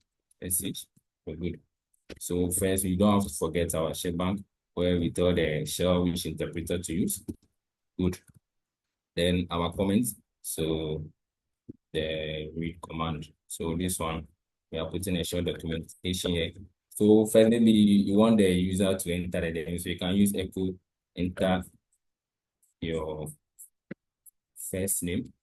Speaker 6: Let's see. So good. So first, we don't have to forget our shell bank where we tell the shell which interpreter to use. Good. Then our comments. So the read command. So this one, we are putting a shell documentation here. So first, maybe you want the user to enter the name. So you can use echo enter your first name.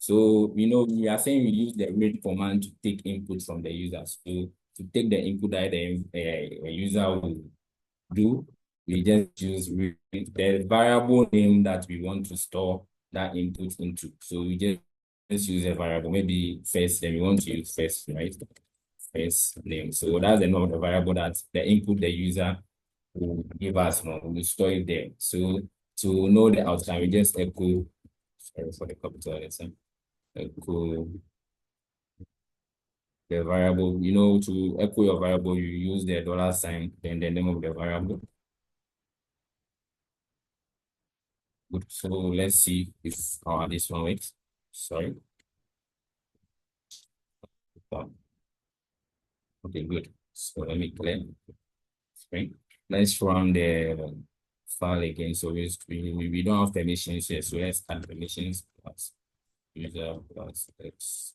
Speaker 6: So, we are saying we use the read command to take input from the user. So to take the input that the user will do, we just use read the variable name that we want to store that input into. So we just use a variable, maybe first name. We want to use first, right? First name. So that's the name of the variable that the input the user will give us. We'll store it there. So to know the outcome, we just echo. Sorry for the capital letter. Echo the variable, to echo your variable, you use the $sign, then the name of the variable. Good. So let's see if this one works. Sorry. Okay, good. So let me clear screen. Let's run the file again. So we don't have permissions here. So let's add permissions plus user plus x.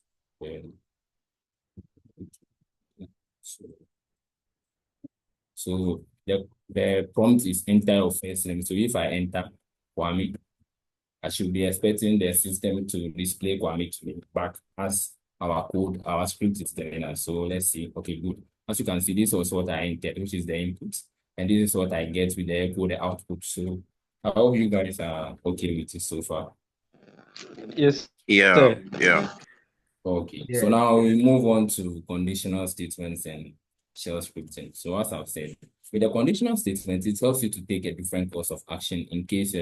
Speaker 6: So the prompt is enter your first name. So if I enter Kwame, I should be expecting the system to display Kwame to me back as our code, our script is telling us. So let's see. Okay, good. As you can see, this was what I entered, which is the input. And this is what I get with the echo, the output. So I hope you guys are okay with it so far.
Speaker 7: Yes,
Speaker 4: Yeah,
Speaker 7: sir.
Speaker 4: yeah.
Speaker 6: Okay, so
Speaker 8: Yeah.
Speaker 6: now we move on to conditional statements and shell scripting. So as I've said, with the conditional statement, it helps you to take a different course of action in case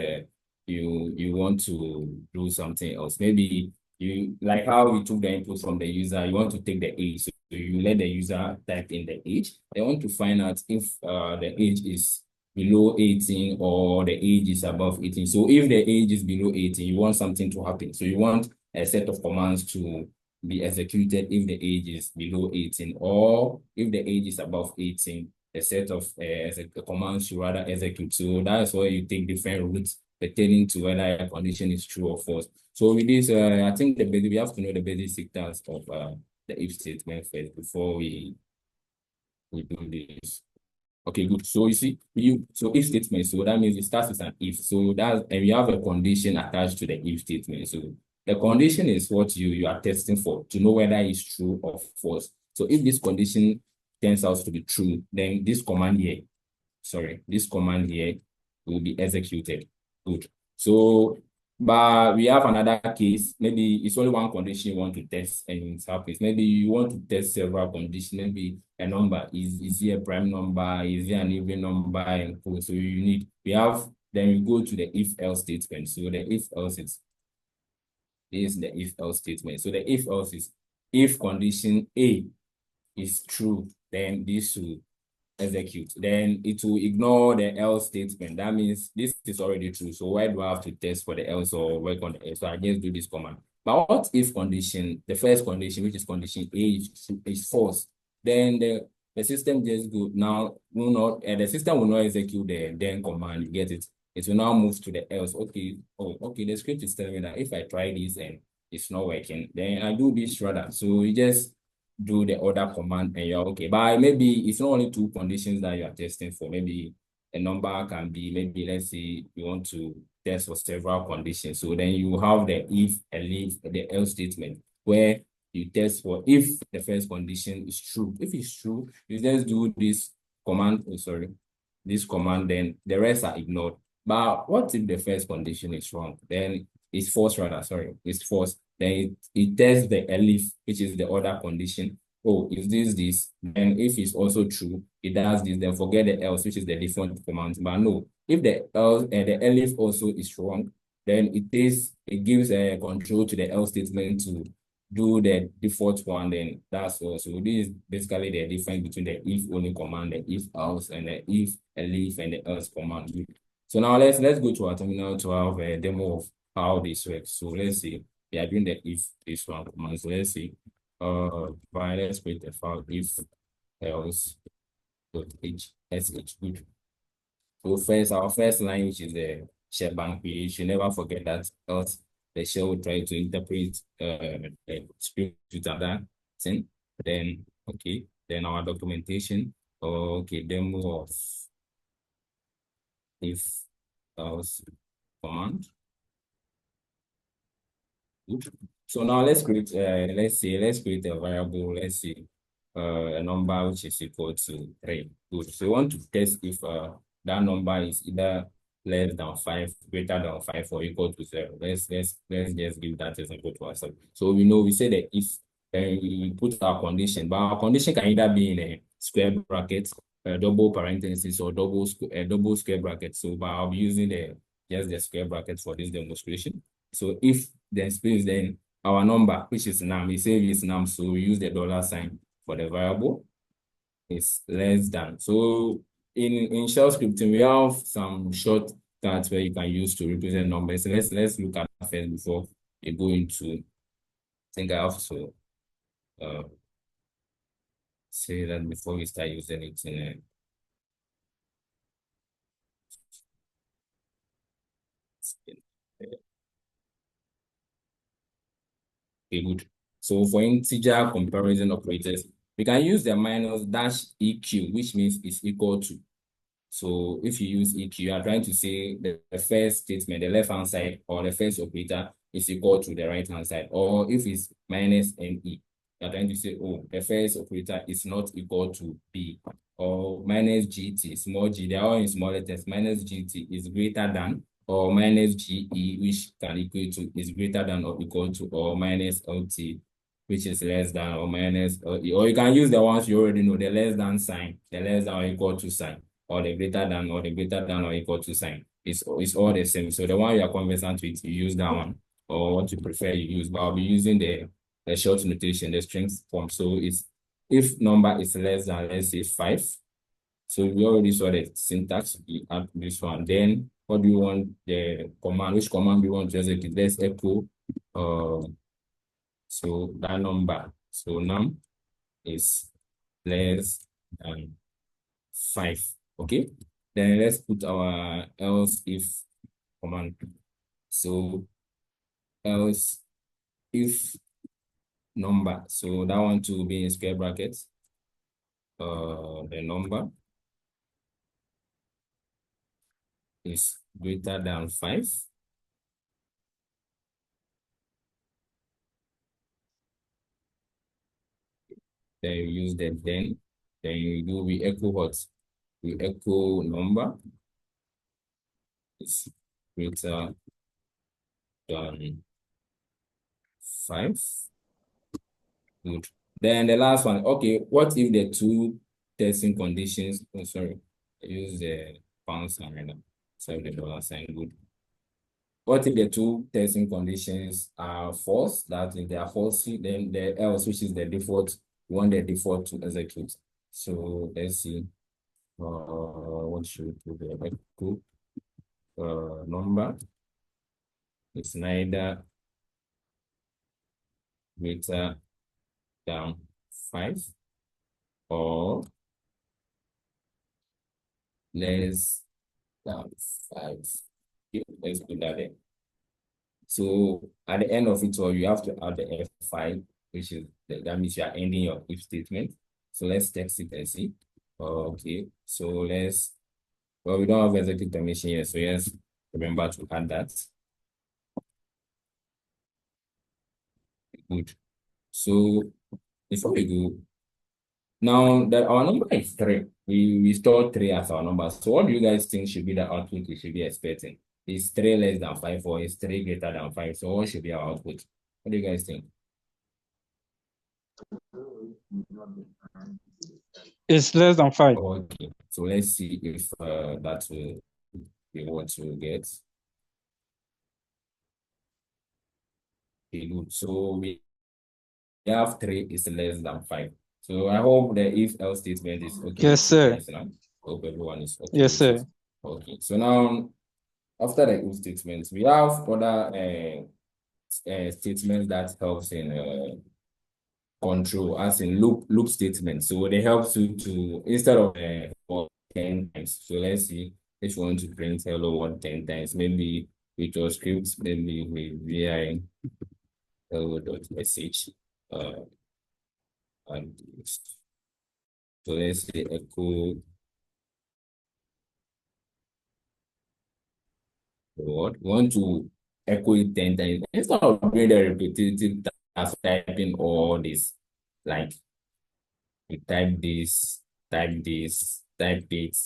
Speaker 6: you want to do something else. Maybe you like how we took the input from the user, you want to take the age. So you let the user type in the age. They want to find out if the age is below 18 or the age is above 18. So if the age is below 18, you want something to happen. So you want a set of commands to be executed if the age is below 18, or if the age is above 18, a set of commands you rather execute. So that's why you take different routes pertaining to whether a condition is true or false. So with this, I think we have to know the basic task of the if statement first before we do this. Okay, good. So you see, so if statement, so that means it starts with an if. So and we have a condition attached to the if statement. So the condition is what you are testing for to know whether it's true or false. So if this condition turns out to be true, then this command here will be executed. Good. So, but we have another case. Maybe it's only one condition you want to test and it happens. Maybe you want to test several conditions. Maybe a number is here a prime number, is here an even number, and so then we go to the if else statement. So the if else is the if else statement. So the if else is if condition A is true, then this will execute. Then it will ignore the else statement. That means this is already true. So why do I have to test for the else or work on the else? So I just do this command. But what if the first condition, which is condition A, is false? Then the system just go now will not, the system will not execute the then command. You get it? It will now move to the else. Okay, the script is telling me that if I try this and it's not working, then I do this rather. So you just do the other command and you're okay. But maybe it's not only two conditions that you are testing for. Maybe a number can be, maybe let's say you want to test for several conditions. So then you have the if, elif, the else statement where you test for if the first condition is true. If it's true, you just do this command, then the rest are ignored. But what if the first condition is wrong? Then it's false rather, it's false. Then it tests the elif, which is the other condition. Oh, is this? Then if it's also true, it does this. Then forget the else, which is the default command. But no, if the else and the elif also is wrong, then it gives a control to the else statement to do the default one. Then that's all. So this is basically the difference between the if only command, the if else, and the if elif and the else command. So now let's go to our terminal to have a demo of how this works. So let's see. We are doing the if this one command. So let's see. Let's create a file if else .sh. Good. So our first line, which is the shell bank, we should never forget that else the shell will try to interpret the script with another thing. Then then our documentation. Okay, demo of if else command. Good. So now let's create a variable, let's say a number which is equal to 3. Good. So we want to test if that number is either less than 5, greater than 5, or equal to 0. Let's just give that example to ourselves. So we say that if we put our condition, but our condition can either be in a square bracket, double parenthesis, or double square bracket. So but I'll be using just the square bracket for this demonstration. So if the space, then our number, which is num, we say it's num, so we use the $sign for the variable, is less than. So in shell scripting, we have some shortcuts where you can use to represent numbers. Let's look at that first before we go into. I think I have to say that before we start using it in okay, good. So for integer comparison operators, we can use the minus dash eq, which means it's equal to. So if you use eq, you are trying to say the first statement, the left-hand side, or the first operator is equal to the right-hand side. Or if it's minus me, you are trying to say, oh, the first operator is not equal to b. or minus GT, small g, they are all in small letters. Minus GT is greater than, or minus GE, which can equal to, is greater than or equal to, or minus LT, which is less than or minus LE. Or you can use the ones you already know, the less than sign, the less than or equal to sign, or the greater than or the greater than or equal to sign. It's all the same. So the one you are conversant with, you use that one, or what you prefer you use. But I'll be using the short notation, the strings form. So it's if number is less than, let's say, 5. So we already saw the syntax. We add this one. Then what do you want the command? Which command do you want to execute? Let's echo so that number. So num is less than 5. Okay. Then let's put our else if command. So else if number. So that one to be in square brackets. The number is greater than 5. Then you use the then we echo what? We echo number is greater than 5. Good. Then the last one, okay, what if the two testing conditions, oh sorry, I use the pound sign right now. Sorry, the dollar sign, good. What if the two testing conditions are false? That if they are false, then the else, which is the default, we want the default to execute. So let's see. What should we do? The echo number is neither greater than 5 or less than 5. Okay, let's put that in. So at the end of it all, you have to add the F5, which is that means you are ending your if statement. So let's text it and see. Okay, so well, we don't have execute permission yet, so yes, remember to add that. Good. So before we go, now that our number is 3, we store 3 as our number. So what do you guys think should be the output we should be expecting? Is 3 less than 5 or is 3 greater than 5? So what should be our output? What do you guys think?
Speaker 7: It's less than 5.
Speaker 6: Okay, so let's see if that will be what we'll get. Okay, good. So we have 3 is less than 5. So I hope the if else statement is okay.
Speaker 7: Yes, sir.
Speaker 6: Guys, now. Hope everyone is okay
Speaker 7: Yes,
Speaker 6: with
Speaker 7: sir.
Speaker 6: it. Okay, so now after the if statements, we have other statements that helps in control, as in loop statements. So they help you to instead of 10 times. So let's see if you want to print hello world 10 times, maybe with your script, maybe with vi hello.sh. And so let's say echo word. We want to echo it 10 times instead of doing the repetitive task, typing all this. Like you type this, type this, type it,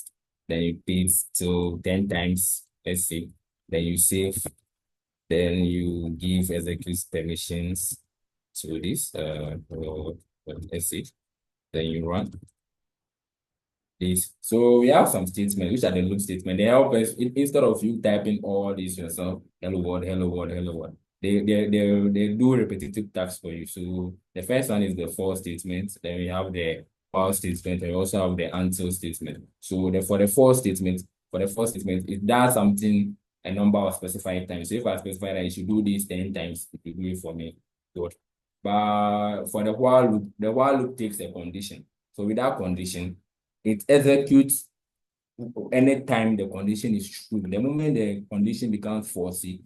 Speaker 6: then you repeat till 10 times. Let's see. Then you save. Then you give execute permissions to this. Let's see. Then you run this. So we have some statements, which are the loop statements. They help us instead of you typing all this yourself, hello world, hello world, hello world. They do repetitive tasks for you. So the first one is the for statement. Then we have the while statement, and we also have the until statement. So for the for statement, it does something a number of specified times. So if I specify that you should do this 10 times, it will do it for me. Good. But for the while loop takes a condition. So with that condition, it executes anytime the condition is true. The moment the condition becomes false, it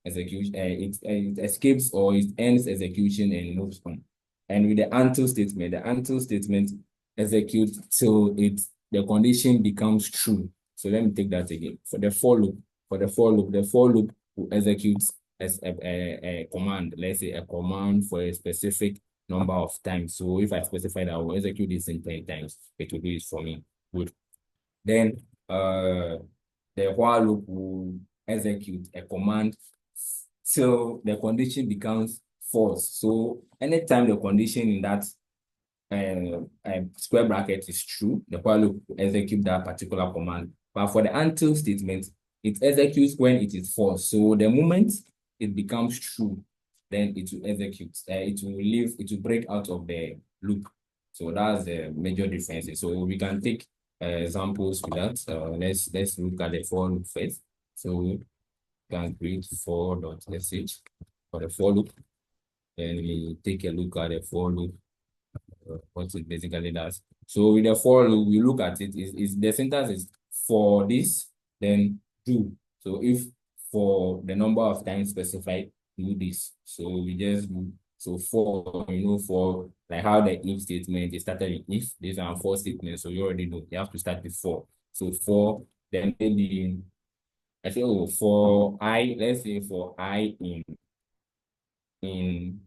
Speaker 6: it escapes or it ends execution and moves on. And with the until statement executes till the condition becomes true. So let me take that again. The for loop will execute as a command. Let's say a command for a specific number of times. So if I specify that I will execute this in 10 times, it will do it for me. Good. Then the while loop will execute a command till the condition becomes false. So anytime the condition in that square bracket is true, the while loop will execute that particular command. But for the until statement, it executes when it is false. So the moment it becomes true, then it will execute. It will leave, it will break out of the loop. So that's the major difference. So we can take examples with that. Let's look at the for loop first. So we can create for.sh for the for loop. Then we take a look at the for loop, what it basically does. So with the for loop, we look at it, is the syntax is for this, then do. So if for the number of times specified, do this. So we just do. So for, for like how the if statement is started with if, these are for statements. So you already know you have to start with for. So for, then maybe I say, oh, for I, let's say for I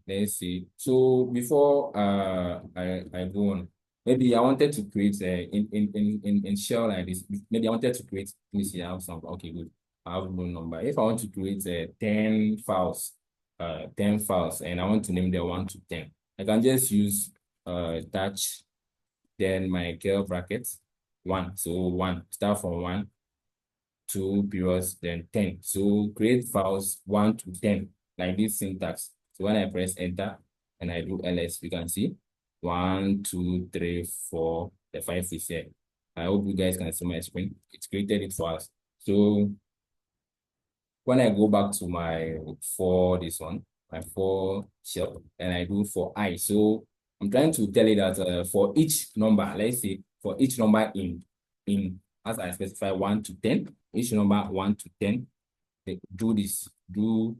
Speaker 6: let's see. So before I go on, maybe I wanted to create in shell like this. Maybe I wanted to create. Let me see. I have some. Okay, good. I have no number. If I want to create 10 files, 10 files, and I want to name them 1 to 10, I can just use touch, then my curly brackets 1. So 1 start from 1, 2 periods, then 10. So create files 1 to 10 like this syntax. So when I press enter and I do ls, you can see 1, 2, 3, 4, the 5 is here. I hope you guys can see my screen. It's created it for us. So when I go back to my for this one, my for shell, and I do for I. So I'm trying to tell you that for each number, let's say for each number in as I specify 1 to 10, each number 1 to 10, do this, do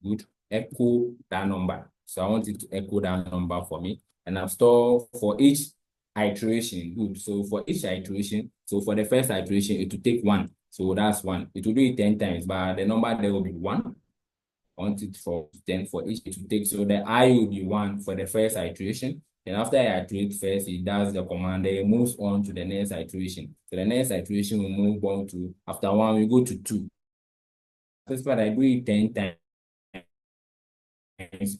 Speaker 6: good, echo that number. So I want it to echo that number for me. And I've stored for each iteration. Good. So for each iteration, so for the first iteration, it will take 1. So that's 1. It will do it 10 times, but the number there will be 1. I want it for 10 for each. It will take, so the I will be 1 for the first iteration. Then after I iterate first, it does the command, then it moves on to the next iteration. So the next iteration will move on to, after 1, we go to 2. That's what I do it 10 times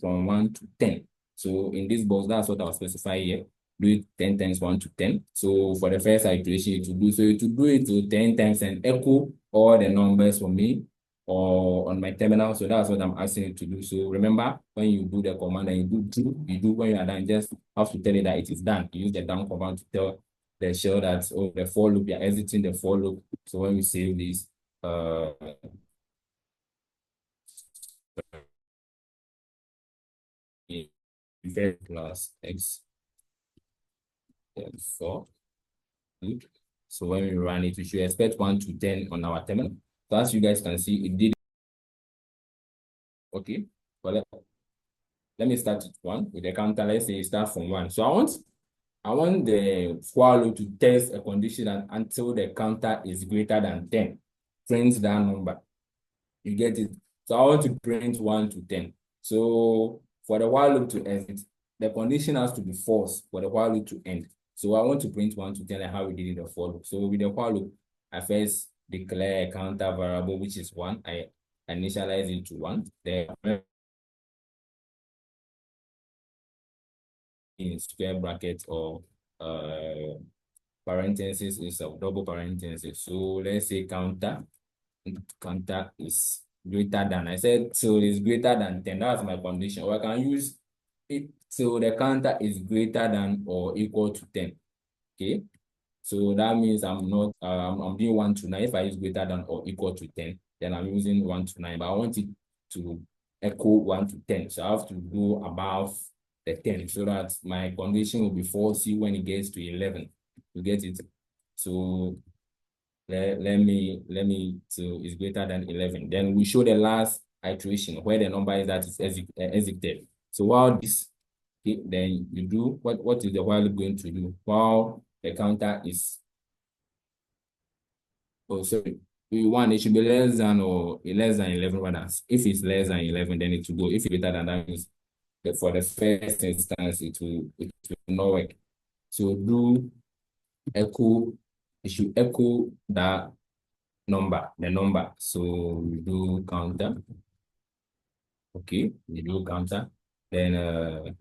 Speaker 6: from 1 to 10. So in this box, that's what I'll specify here. Do it 10 times 1 to 10. So for the first iteration, it will do, so it will do it to 10 times and echo all the numbers for me or on my terminal. So that's what I'm asking it to do. So remember, when you do the command and you do when you are done, just have to tell it that it is done. You use the done command to tell the shell that, oh, the for loop, you're exiting the for loop. So when we save this, plus x and 4. Good. So when we run it, we should expect 1 to 10 on our terminal. So as you guys can see, it did. Okay. Well, let me start with 1 with the counter. Let's say it start from 1. So I want the while loop to test a condition until the counter is greater than 10. Print that number. You get it? So I want to print 1 to 10. So for the while loop to exit, the condition has to be false for the while loop to end. So I want to print 1 to 10 like how we did in the for loop. So with the while loop, I first declare a counter variable, which is 1. I initialize it to 1. Then in square bracket or parentheses is a double parenthesis. So let's say counter is greater than. I said so it's greater than 10. That's my condition. Or I can use it so the counter is greater than or equal to 10. Okay. So that means I'm not I'm doing 1 to 9. If I use greater than or equal to 10, then I'm using 1 to 9. But I want it to echo 1 to 10. So I have to go above the 10 so that my condition will be false when it gets to 11. You get it? So let me so it's greater than 11. Then we show the last iteration where the number is that is executed. So while this, then you do what is the while going to do while the counter is, oh sorry, we want it should be less than or less than 11 rather. If it's less than 11, then it will go. If it's greater than that, means for the first instance, it will not work. So do echo, it should echo that the number. So we do counter. Okay, we do counter. Then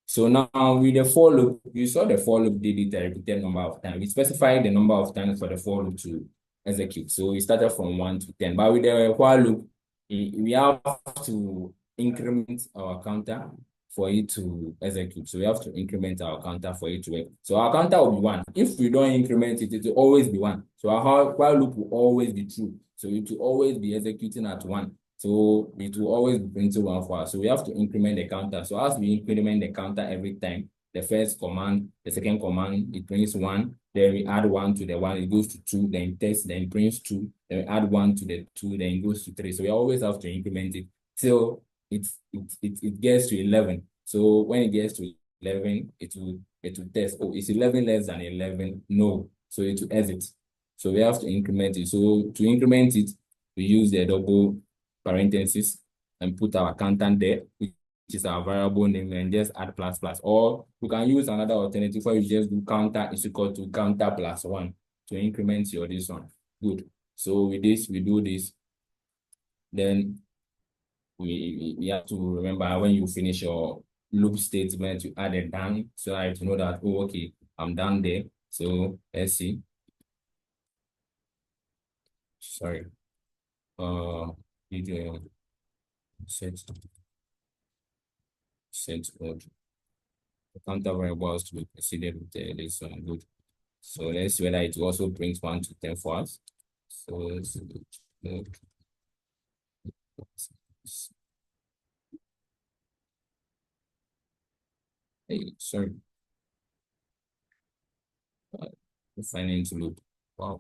Speaker 6: so now with the for loop, you saw the for loop did it a repeated number of times. We specified the number of times for the for loop to execute. So we started from 1 to 10. But with the while loop, we have to increment our counter for it to execute. So we have to increment our counter for it to work. So our counter will be 1. If we don't increment it, it will always be 1. So our while loop will always be true. So it will always be executing at 1. So it will always be printing 1 for us. So we have to increment the counter. So as we increment the counter every time, the first command, the second command, it prints 1. Then we add 1 to the 1, it goes to 2. Then it tests, then it prints 2. Then we add 1 to the 2, then it goes to 3. So we always have to increment it till it gets to 11. So when it gets to 11, it will test. Oh, is 11 less than 11? No. So it will exit. So we have to increment it. So to increment it, we use the double parentheses and put our counter there, which is our variable name, and just add plus plus. Or you can use another alternative where you just do counter is equal to counter plus 1 to increment your this one. Good. So with this, we do this. Then we have to remember when you finish your loop statement, you add a done so I have to know that, oh, okay, I'm done there. So let's see. Sorry. Video set mode. The counter variables to be preceded with this one. Good. So let's see whether it also brings 1 to 10 for us. So let's hey, sorry. Finance loop. Wow.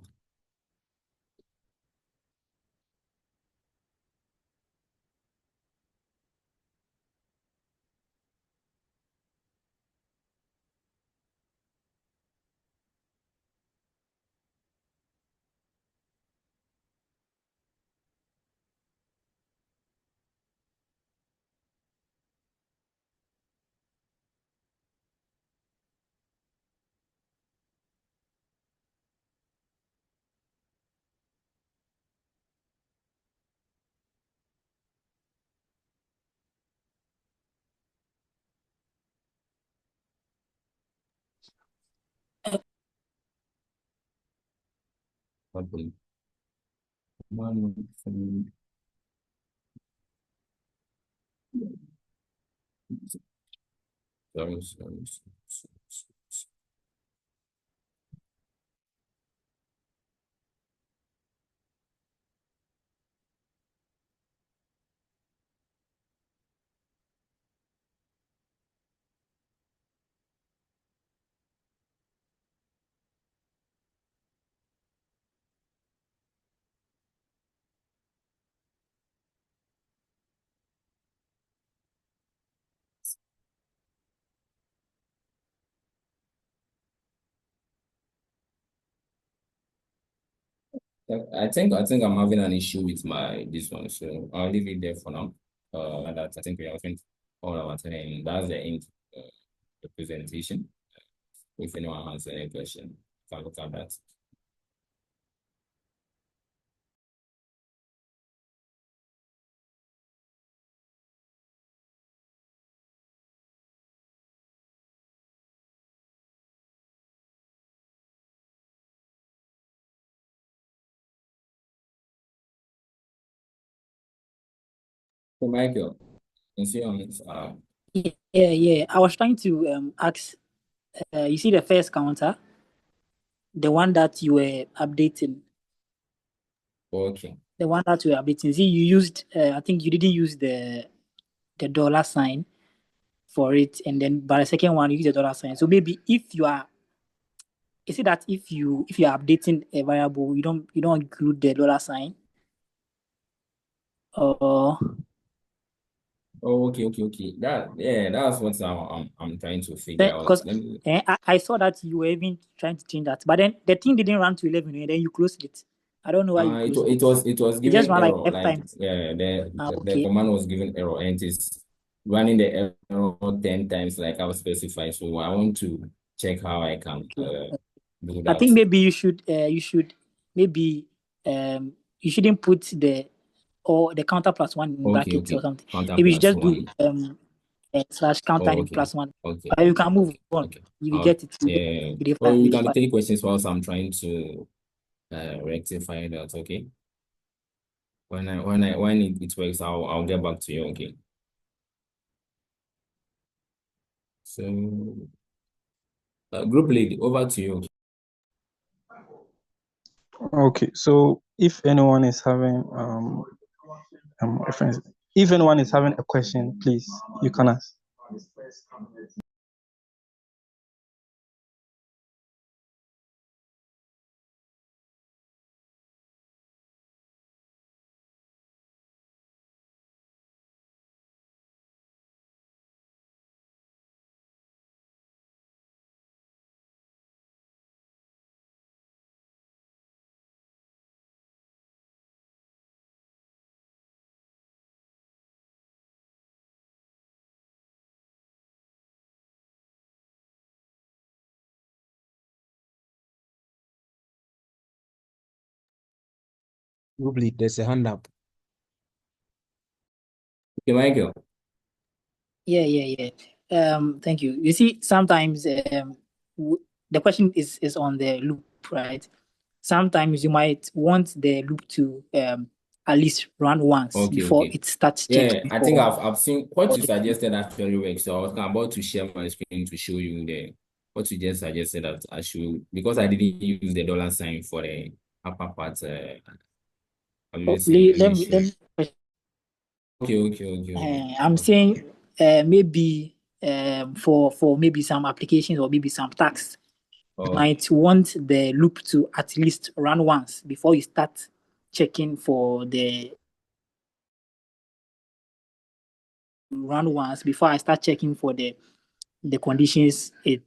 Speaker 6: What the- Sorry. I think I'm having an issue with this one, so I'll leave it there for now. That I think we have spent all our time. And that's the end of the presentation. If anyone has any question, can look at that. So Michael, you see on it,
Speaker 12: Yeah. I was trying to ask. You see the first counter, the one that you were updating,
Speaker 6: okay.
Speaker 12: the one that you were updating. See, you used. I think you didn't use the dollar sign for it, and then by the second one you use the dollar sign. So maybe if you are, is it that if you are updating a variable, you don't include the dollar sign, or
Speaker 6: Oh, okay. That's what I'm trying to figure out.
Speaker 12: because I saw that you were even trying to change that, but then the thing didn't run to 11, and then you closed it. I don't know why you closed it.
Speaker 6: It was
Speaker 12: It just
Speaker 6: giving
Speaker 12: ran like
Speaker 6: error.
Speaker 12: 5
Speaker 6: Like
Speaker 12: times.
Speaker 6: the
Speaker 12: Okay.
Speaker 6: command was giving error, and it's running the error 10 times like I was specified. So I want to check how I can do
Speaker 12: I
Speaker 6: that.
Speaker 12: think maybe you should maybe you shouldn't put the counter plus one in brackets or something.
Speaker 6: Counter
Speaker 12: Maybe you should
Speaker 6: plus
Speaker 12: just do
Speaker 6: one.
Speaker 12: slash counter
Speaker 6: Oh,
Speaker 12: in plus one.
Speaker 6: okay.
Speaker 12: But you can move on. You will get it.
Speaker 6: Yeah.
Speaker 12: You
Speaker 6: Or you
Speaker 12: will
Speaker 6: can
Speaker 12: define.
Speaker 6: take questions whilst I'm trying to rectify that. Okay. When it works, I'll get back to you. Okay. So, group lead, over to you.
Speaker 7: Okay, so if anyone is having reference, if anyone is having a question, please you can ask.
Speaker 11: Group lead, there's a hand up.
Speaker 6: Okay, Michael.
Speaker 12: Yeah. Thank you. You see, sometimes the question is on the loop, right? Sometimes you might want the loop to at least run once before it starts checking.
Speaker 6: Yeah, I think I've seen what you suggested actually works. So I was about to share my screen to show you what you just suggested that I should, because I didn't use the dollar sign for the upper part. I'm using
Speaker 12: Let me
Speaker 6: Okay.
Speaker 12: I'm saying maybe for maybe some applications or maybe some tasks, you might want the loop to at least run once before you start checking for the run once before I start checking for the conditions. I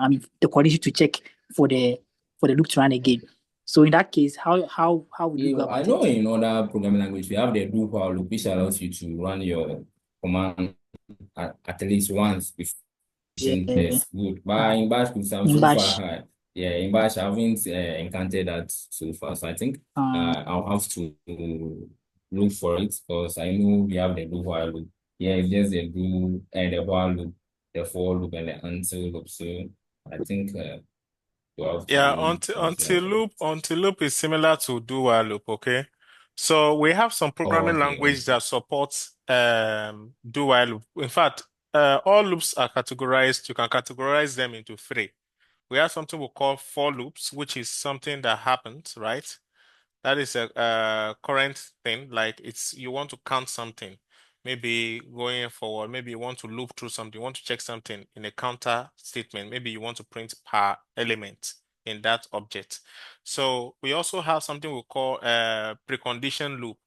Speaker 12: mean the condition to check for the loop to run again. So in that case, how would you go about
Speaker 6: I
Speaker 12: it?
Speaker 6: know in other programming language we have the do while loop, which allows you to run your command at least once before that's good. But in Bash, I'm so far high. Yeah, in Bash, I haven't encountered that so far. So I think I'll have to look for it because I know we have the do while loop. Yeah, it's just the do and the while loop, the for loop, and the until loop. So I think you have to
Speaker 4: Yeah,
Speaker 6: look
Speaker 4: until loop is similar to do while loop, okay? So we have some programming language that supports do while loop. In fact, all loops are categorized. You can categorize them into three. We have something we call for loops, which is something that happens, right? That is a current thing, like you want to count something, maybe going forward, maybe you want to loop through something, you want to check something in a counter statement, maybe you want to print per element in that object. So we also have something we call a precondition loop,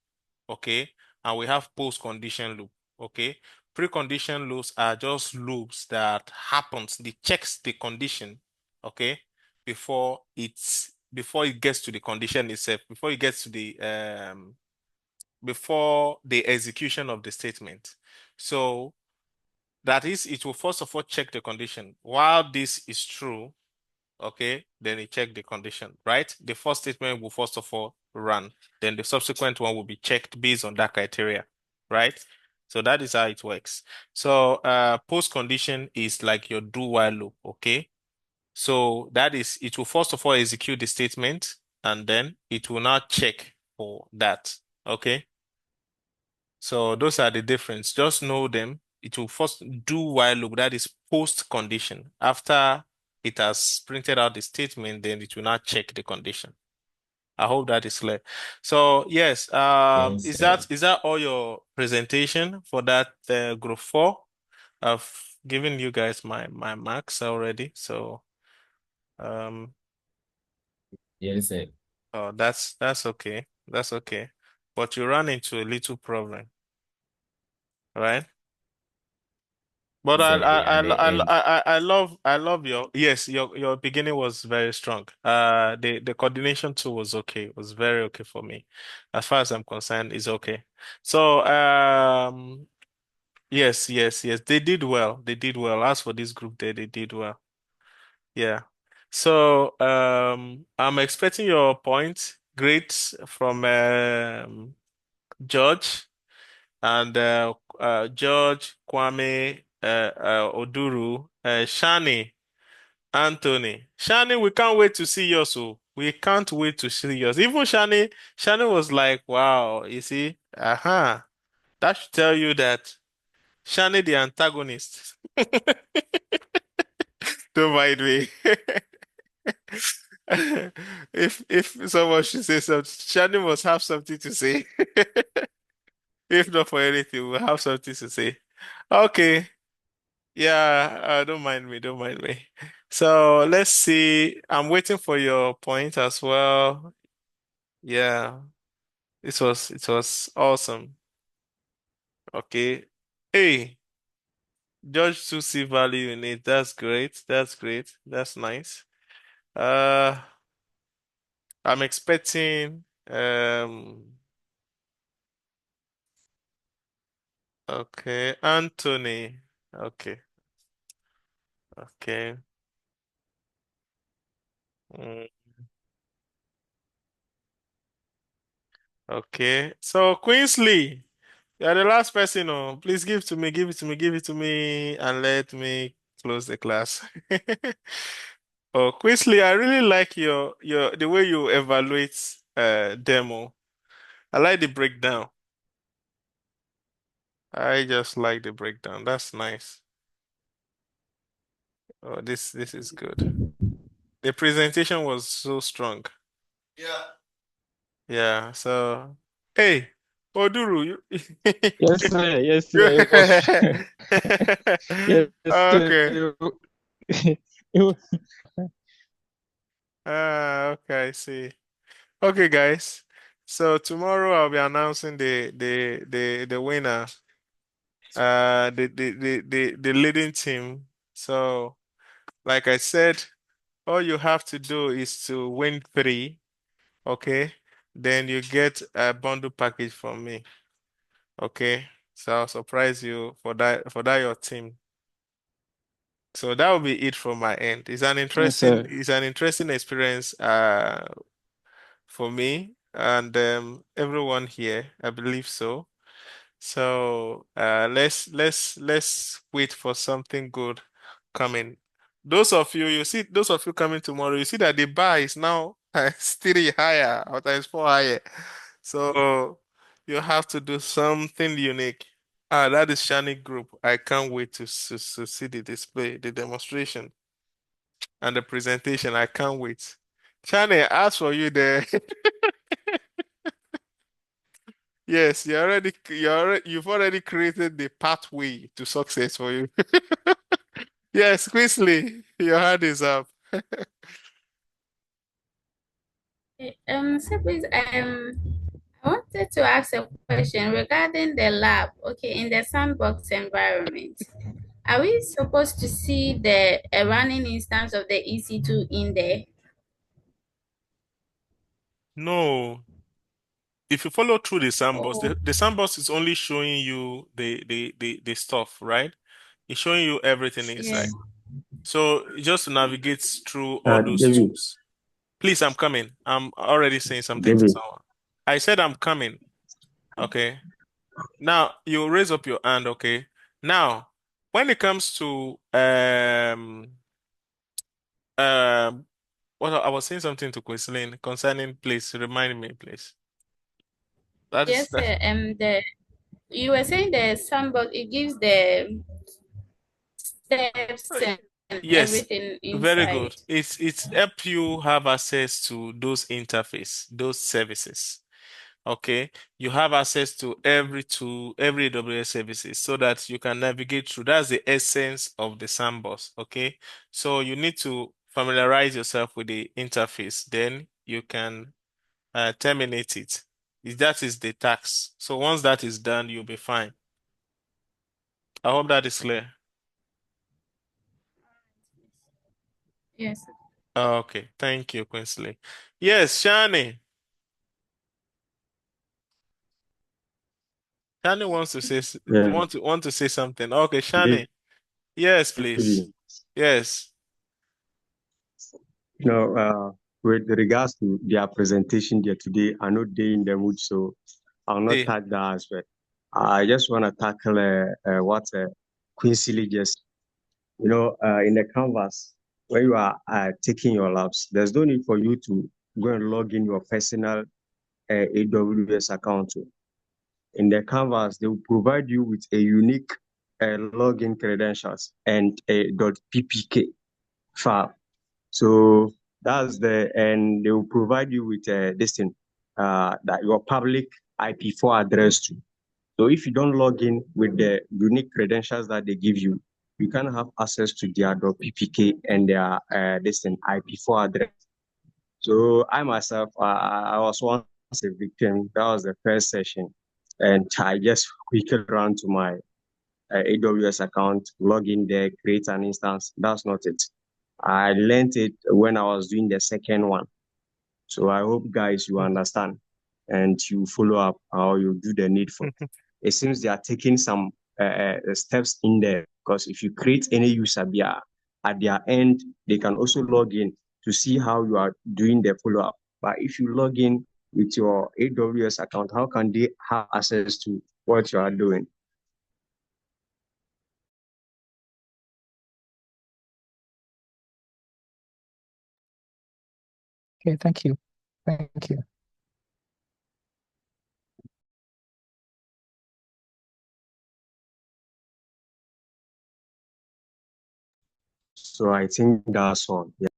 Speaker 4: okay? And we have post-condition loop, okay? Precondition loops are just loops that happens, they checks the condition, okay, before it gets to the condition itself, before it gets to the before the execution of the statement. So that is, it will first of all check the condition. While this is true, okay, then it check the condition, right? The first statement will first of all run, then the subsequent one will be checked based on that criteria, right? So that is how it works. So post condition is like your do while loop, okay? So that is, it will first of all execute the statement and then it will now check for that. Okay. So those are the difference. Just know them. It will first do while loop, that is post condition. After it has printed out the statement, then it will now check the condition. I hope that is clear. So yes, is that all your presentation for that group 4? I've given you guys my marks already. So
Speaker 6: yes, sir.
Speaker 4: oh, that's okay. That's okay. But you run into a little problem, right? But I love your beginning was very strong. The coordination too was okay. It was very okay for me. As far as I'm concerned, it's okay. So Yes, yes, yes. They did well. They did well. As for this group there, they did well. Yeah. So I'm expecting your point. Great from George and George, Kwame, Oduru, Shani, Anthony. Shani, we can't wait to see yours. So we can't wait to see yours. Even Shani was like, wow, you see, that should tell you that Shani the antagonist. Don't mind me. If someone should say something, Shani must have something to say. If not for anything, we'll have something to say. Okay. Yeah, don't mind me, don't mind me. So let's see. I'm waiting for your point as well. Yeah, it was awesome. Okay. Hey, Judge to see value in it. That's great. That's great. That's nice. Uh, I'm expecting okay, Anthony. Okay, okay. Mm, okay. So Queensley, you're the last person. Oh, please give it to me, give it to me, give it to me, and let me close the class. Oh, Queensley, I really like your the way you evaluate demo. I like the breakdown. I just like the breakdown. That's nice. Oh, this is good. The presentation was so strong.
Speaker 8: Yeah.
Speaker 4: Yeah, so hey, Oduru,
Speaker 7: Yes, sir. Yes, sir. It was.
Speaker 4: you
Speaker 7: Yes, sir.
Speaker 4: okay.
Speaker 7: It was.
Speaker 4: Okay, I see. Okay, guys. So tomorrow I'll be announcing the winner, the leading team. So, like I said, all you have to do is to win three, okay? Then you get a bundle package from me, okay? So I'll surprise you for that your team. So that will be it from my end.
Speaker 7: Yes, sir.
Speaker 4: It's an interesting experience for me and everyone here, I believe so. So let's wait for something good coming. Those of you coming tomorrow, you see that the bar is now still higher or times four higher. So you have to do something unique. That is Shani Group. I can't wait to see the display, the demonstration, and the presentation. I can't wait. Shani, as for you there. Yes, you've already created the pathway to success for you. Yes, Quincy, your hand is up.
Speaker 13: So please, I wanted to ask a question regarding the lab. Okay, in the sandbox environment, are we supposed to see the a running instance of the EC2 in there?
Speaker 4: No, if you follow through the sandbox,
Speaker 13: Oh,
Speaker 4: the sandbox is only showing you the stuff, right? It's showing you everything
Speaker 13: yeah.
Speaker 4: inside. So just navigate through all those
Speaker 10: David,
Speaker 4: tools. Please, I'm coming. I'm already saying something to
Speaker 10: David,
Speaker 4: someone. I said I'm coming. Okay. Now you raise up your hand, okay? Now, when it comes to um what I was saying something to Questlin concerning, please remind me, please. That is
Speaker 13: Yes,
Speaker 4: that.
Speaker 13: sir. The you were saying the sandbox it gives the steps and
Speaker 4: Yes,
Speaker 13: everything
Speaker 4: very
Speaker 13: inside.
Speaker 4: good. It's help you have access to those interface, those services. Okay, you have access to every tool, every AWS services, so that you can navigate through. That's the essence of the sandbox. Okay, so you need to familiarize yourself with the interface, then you can terminate it. That is the task. So once that is done, you'll be fine. I hope that is clear.
Speaker 13: Yes.
Speaker 4: Okay, thank you, Quincy. Yes, Shani. Shani wants to say
Speaker 5: Yeah,
Speaker 4: want to say something. Okay, Shani. Yes, please.
Speaker 5: maybe.
Speaker 4: Yes.
Speaker 5: With regards to their presentation there today, I know they in the mood, so I'll not
Speaker 4: They.
Speaker 5: touch that aspect. I just want to tackle what Quincy Lee just, in the canvas, when you are taking your labs, there's no need for you to go and log in your personal AWS account. In the canvas, they will provide you with a unique login credentials and a .ppk file. So and they will provide you with this thing, that your public IP4 address too. So if you don't log in with the unique credentials that they give you, you can have access to their .ppk and their this thing IP4 address. So I myself, I was once a victim. That was the first session, and I just quickly ran to my AWS account, log in there, create an instance. That's not it. I learned it when I was doing the second one. So I hope, guys, you understand and you follow up or you do the needful. It seems they are taking some steps in there, because if you create any user at their end, they can also log in to see how you are doing the follow up. But if you log in with your AWS account, how can they have access to what you are doing?
Speaker 11: Okay, thank you. Thank you.
Speaker 5: So I think that's all. Yeah.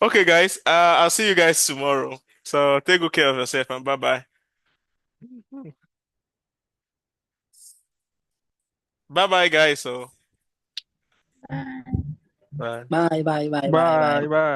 Speaker 4: Okay, guys. I'll see you guys tomorrow. So take good care of yourself and bye bye. Bye bye, guys. So
Speaker 13: Bye.
Speaker 4: bye.
Speaker 12: Bye, bye, bye, bye, bye.
Speaker 2: Bye, bye.